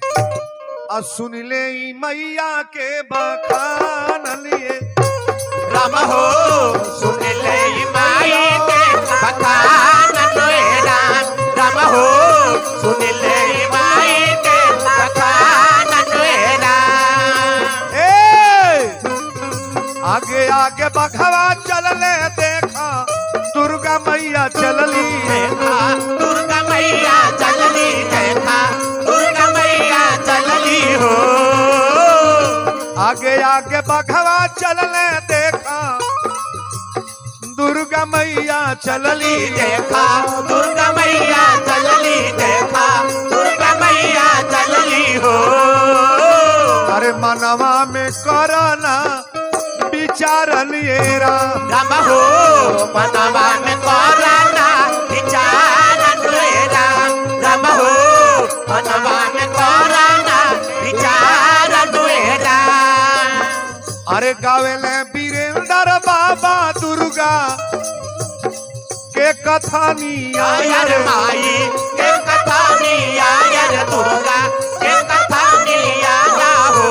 सुन ले मैया के बखान लिए। राम हो सुन ले माई के बखान राम। राम हो सुन ले माई के बखान राम। आगे आगे बखवा चलले देखा दुर्गा मैया चलली। देखा दुर्गा मैया चलली। देखा दुर्गा मैया चलली हो। आगे आगे बखवा चलले देखा दुर्गा मैया चलली। देखा दुर्गा मैया चलली। देखा दुर्गा मैया चलली हो। अरे मनवा में करना विचारन ये राम। राम हो मनवा में करना विचारन राम। राम हो मनवा में करना विचारन राम। अरे गावेले वीरेंद्र बाबा दुर्गा के कथानी आयर माई के कथानी आयर दुर्गा के कथानी आया हो।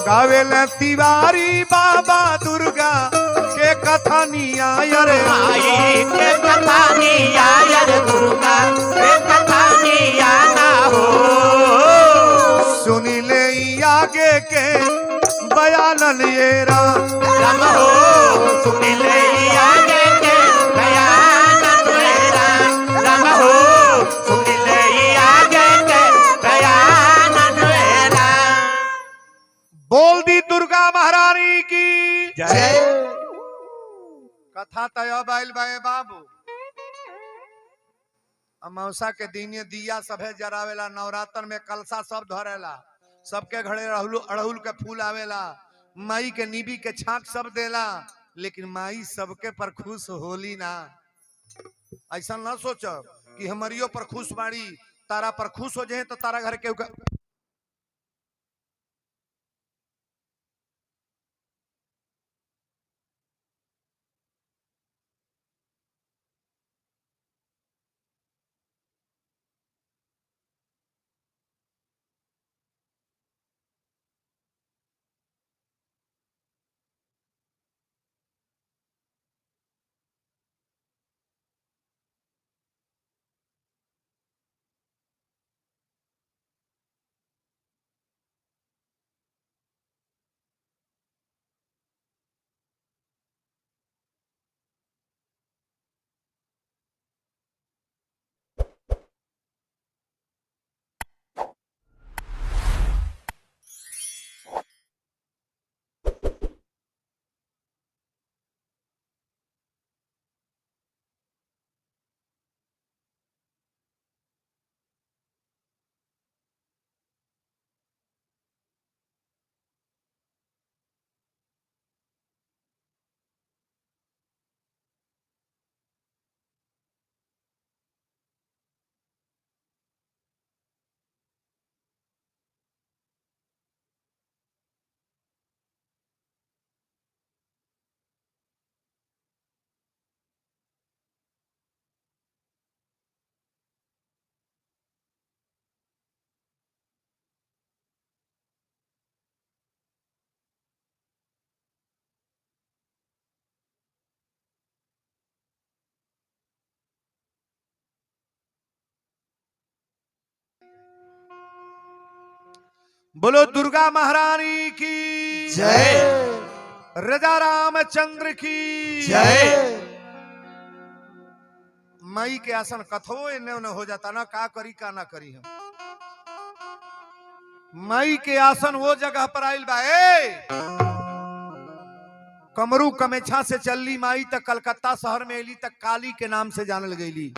गावेले तिवारी बाबा दुर्गा के कथानी आयर माई के कथानी आयर दुर्गा के कथानी आना हो। सुनी ले आगे के बयान ये राम। राम हो सुन ले आगे के बयान राम। राम हो सुन ले आगे के बयान राम। बोल दी दुर्गा महारानी की जय। कथा तय बाइल बाए बाबू। अमावसा के दिन दिया सभे जरावेला। नवरात्र में कलसा सब धरेला। सबके घरे अड़हुल के फूल आवेला। माई के नीबी के छाक सब देला। लेकिन माई सबके पर खुश होली ना। ऐसा ना सोचो कि हमारियों पर खुश बाड़ी, तारा पर खुश हो जाए तो तारा घर के बोलो दुर्गा महारानी की जय। राजा रामचंद्र की जय। माई के आसन कथो इन्ने उन्ने हो जाता ना, का करी का ना करी हम। माई के आसन वो जगह पर आइल बा। कमरू कमेछा से चलली माई तक कलकत्ता शहर में एली तक काली के नाम से जानल गईली।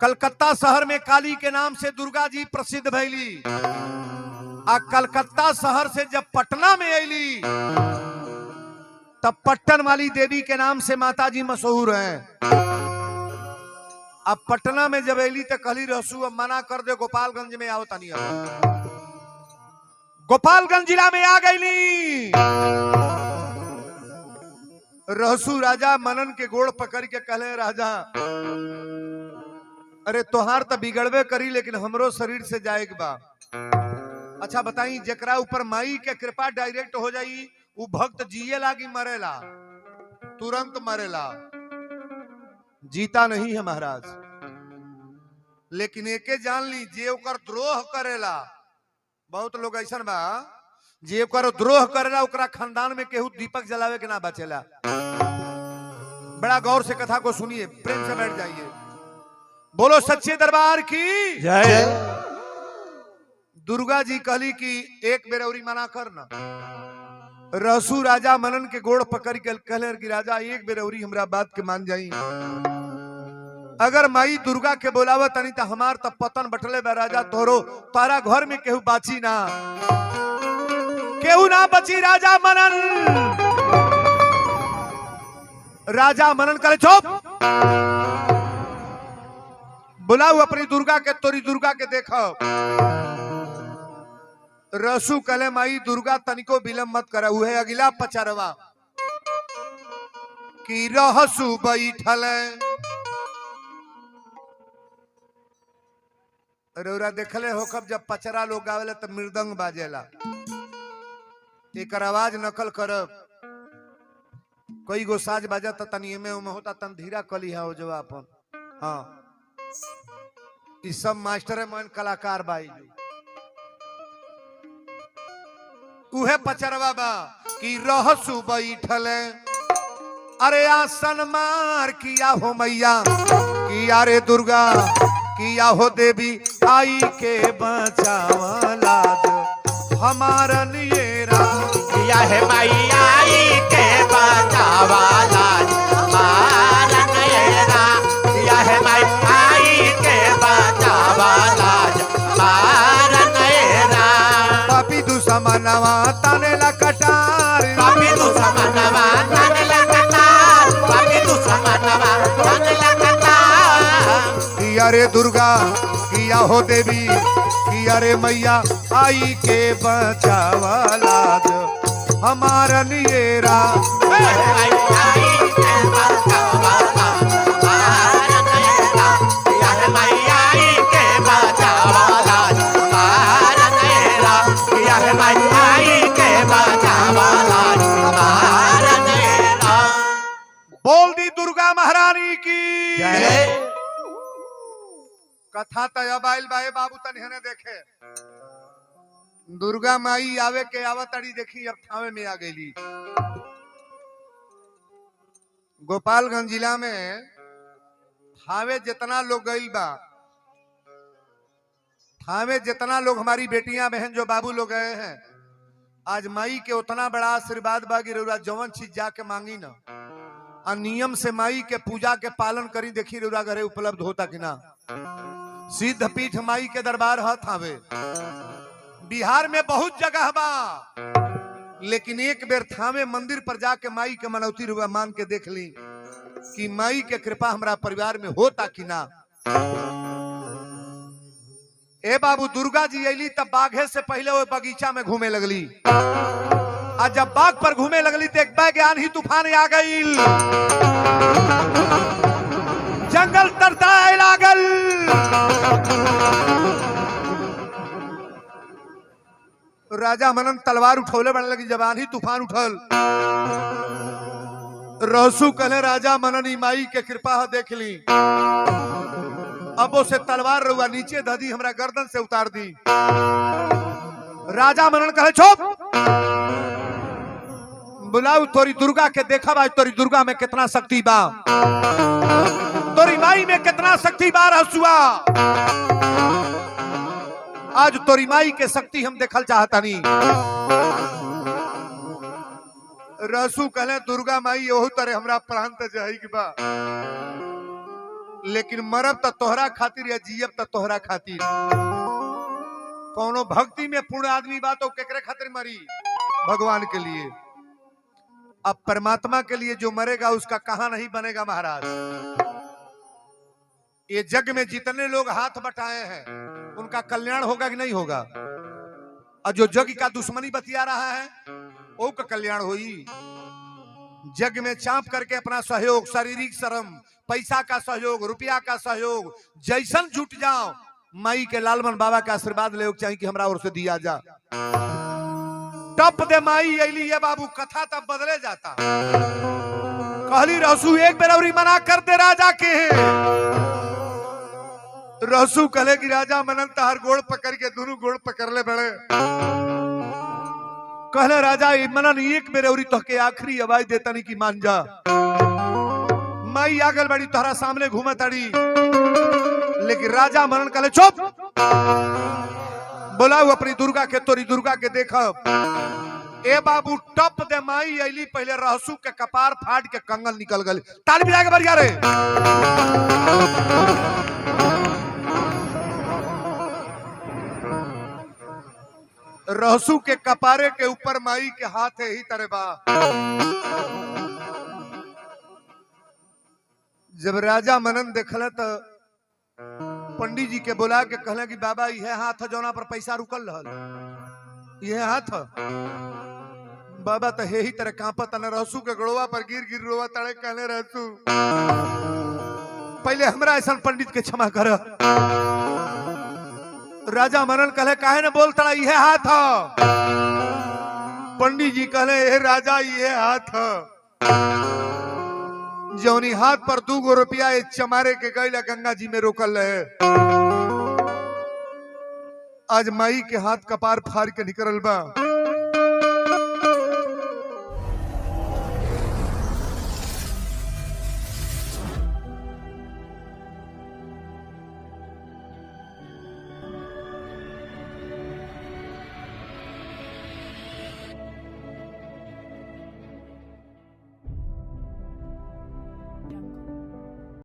कलकत्ता शहर में काली के नाम से दुर्गा जी प्रसिद्ध भैली। आ कलकत्ता शहर से जब पटना में अली तब पट्टन वाली देवी के नाम से माता जी मशहूर हैं। अब पटना में जब अली तो कहली रहसू अब मना कर दे, गोपालगंज में आओ तनी। गोपालगंज जिला में आ गईली। रहसू राजा मनन के गोड़ पकड़ के कहले राजा अरे तोहार तो बिगड़बे करी लेकिन हमरो शरीर से जाएग बा। अच्छा बताई जकरा ऊपर माई के कृपा डायरेक्ट हो जाई वो भक्त जिए लागी मरेला, तुरंत मरेला, जीता नहीं है महाराज। लेकिन एके जान ली जे ओकर द्रोह करेला, बहुत लोग ऐसा बा जे ओकर द्रोह करेला ओकरा खानदान में केहू दीपक जलावे के ना बचेला। बड़ा गौर से कथा को सुनिए, प्रेम से बैठ जाइए। बोलो सच्चे दरबार की जय। दुर्गा जी कहली कि एक बेरौरी मना करना। रहसू राजा मनन के गोड़ पकड़ के कहले कि राजा एक बेरौरी हमरा बात के मान जाई। अगर माई दुर्गा के बोलावत तनी तो हमार तब पतन बटले बा राजा, तोरो तारा घर में केहू बाची ना, केहू ना बची। राजा मनन करे चुप, बुलाओ अपनी दुर्गा के, तोरी दुर्गा के देखो। रसू कले माई दुर्गा तनिको विलंब मत करा। उहे अगला पचरवा की रहसू बैठल रौरा देखले हो कब जब पचरा लोग गावेला तब मृदंग बाजेला, एकर आवाज नकल करब। कोई गो साज बाजा तनी में होता तन धीरा कली है जो अपन। हाँ इस सब मास्टर मन कलाकार बाई उहे पचरवा बा कि रहसू बैठल अरे आसन मार किया हो मैया, किया रे दुर्गा, किया हो देवी, आई के बचावला हमारा लिए राम। किया है मैया आई के बचावला हमारा नयरा। किया है मैया आई के बचावला हमारा नयरा। पापी दुश्मनवा तने ला कटार, पापी दुश्मनवा तने ला कटार, पापी दुश्मनवा तने ला कटार। किया रे दुर्गा, किया हो देवी, किया रे मैया, आई के बचावला हमारा नियरा। बोल दी दुर्गा महारानी की जय। कथा तय बाइल बाहे बाबू तनिहने देखे। दुर्गा माई आवे के आवतड़ी देखी अब थावे में आ गई। गोपालगंज जिला में थावे जितना लोग गईल बा, थावे जितना लोग हमारी बेटियां बहन जो बाबू लोग गए हैं, आज माई के उतना बड़ा आशीर्वाद बा कि रउरा जवन चीज जाके मांगी ना आ नियम से माई के पूजा के पालन करी, देखी रउरा घरे उपलब्ध होता कि ना। सिद्ध पीठ माई के दरबार है थावे। बिहार में बहुत जगह बा, लेकिन एक बेर थावे मंदिर पर जाके माई के मनौती रुआ मान के देख ली कि माई के कृपा हमरा परिवार में होता कि ना। ए बाबू दुर्गा जी अली तब बाघे से पहले वो बगीचा में घूमे लगली। आज जब बाग पर घूमे लगली तो एक बैग आंधी तूफान आ गई, जंगल तरताए लागल। राजा मनन तलवार उठौले बने लगी। जब आंधी तूफान उठल रहसू कहले राजा मनन माई के कृपा देख ली, अब उसे तलवार रुआ नीचे धदी हमरा गर्दन से उतार दी। राजा मनन कहे चुप, बुलाऊ तोरी दुर्गा के देखा बा, तोरी दुर्गा में कितना शक्ति बा, तोरी माई में कितना शक्ति बा रहसुआ। आज तोरी माई के शक्ति हम देखल चाहता नहीं। रहसु कहले दुर्गा माई यहू तरह हमरा प्राण त जाई के बा, लेकिन मरब त तोहरा खातिर या जियब त तोहरा खातिर। कौनो भक्ति में पूर्ण आदमी बा तो केकरे खातिर मरी? भगवान के लिए। अब परमात्मा के लिए जो मरेगा उसका कहां नहीं बनेगा महाराज। ये जग में जितने लोग हाथ बटाए हैं उनका कल्याण होगा कि नहीं होगा? और जो जग का दुश्मनी बतिया रहा है वो का कल्याण होई। जग में चाप करके अपना सहयोग, शारीरिक श्रम, पैसा का सहयोग, रुपया का सहयोग, जैसन जुट जाओ, माई के लालमन बाबा का आशीर्वाद ले चाहिए कि हमरा ओर से दिया जा। टप दे माई अली ये बाबू, कथा तब बदले जाता। कहली रहसु एक बेर औरी मना कर दे राजा के। रहसु कहले कि राजा मनन तहार गोड़ पकड़ के दोनों गोड़ पकड़ ले बड़े। कहले राजा मनन एक बेर औरी तो के आखिरी आवाज देता नहीं कि मान जा। माई आगल बड़ी तोहरा सामने घूमताड़ी, लेकिन राजा मनन कहले चुप, बुलाओ अपनी दुर्गा के, तोरी दुर्गा के देखब। ए बाबू टप दे माई अली, पहले रहसु के कपार फाड़ के कंगल निकल गए। ताली बजा के बढ़िया रे। रहसु के कपारे के ऊपर माई के हाथ है ही तरह बा। जब राजा मनन देखल तो पंडित जी के बुला के कहले कि बाबा यह हाथ है जौना पर पैसा रुकल रहल, यह हाथ है। बाबा तो हे ही तरह कांपत न। रहसु के गड़वा पर गिर गिर रोवा तड़े। कहले रहसु पहले हमरा ऐसा पंडित के क्षमा कर। राजा मनन कहले काहे न बोल तड़ा, यह हाथ है। पंडित जी कहले हे राजा यह हाथ है जौनी हाथ पर 2 रुपया चमारे के गैला गंगा जी में रोकल रहे। आज माई के हाथ कपार फाड़ के निकल बा।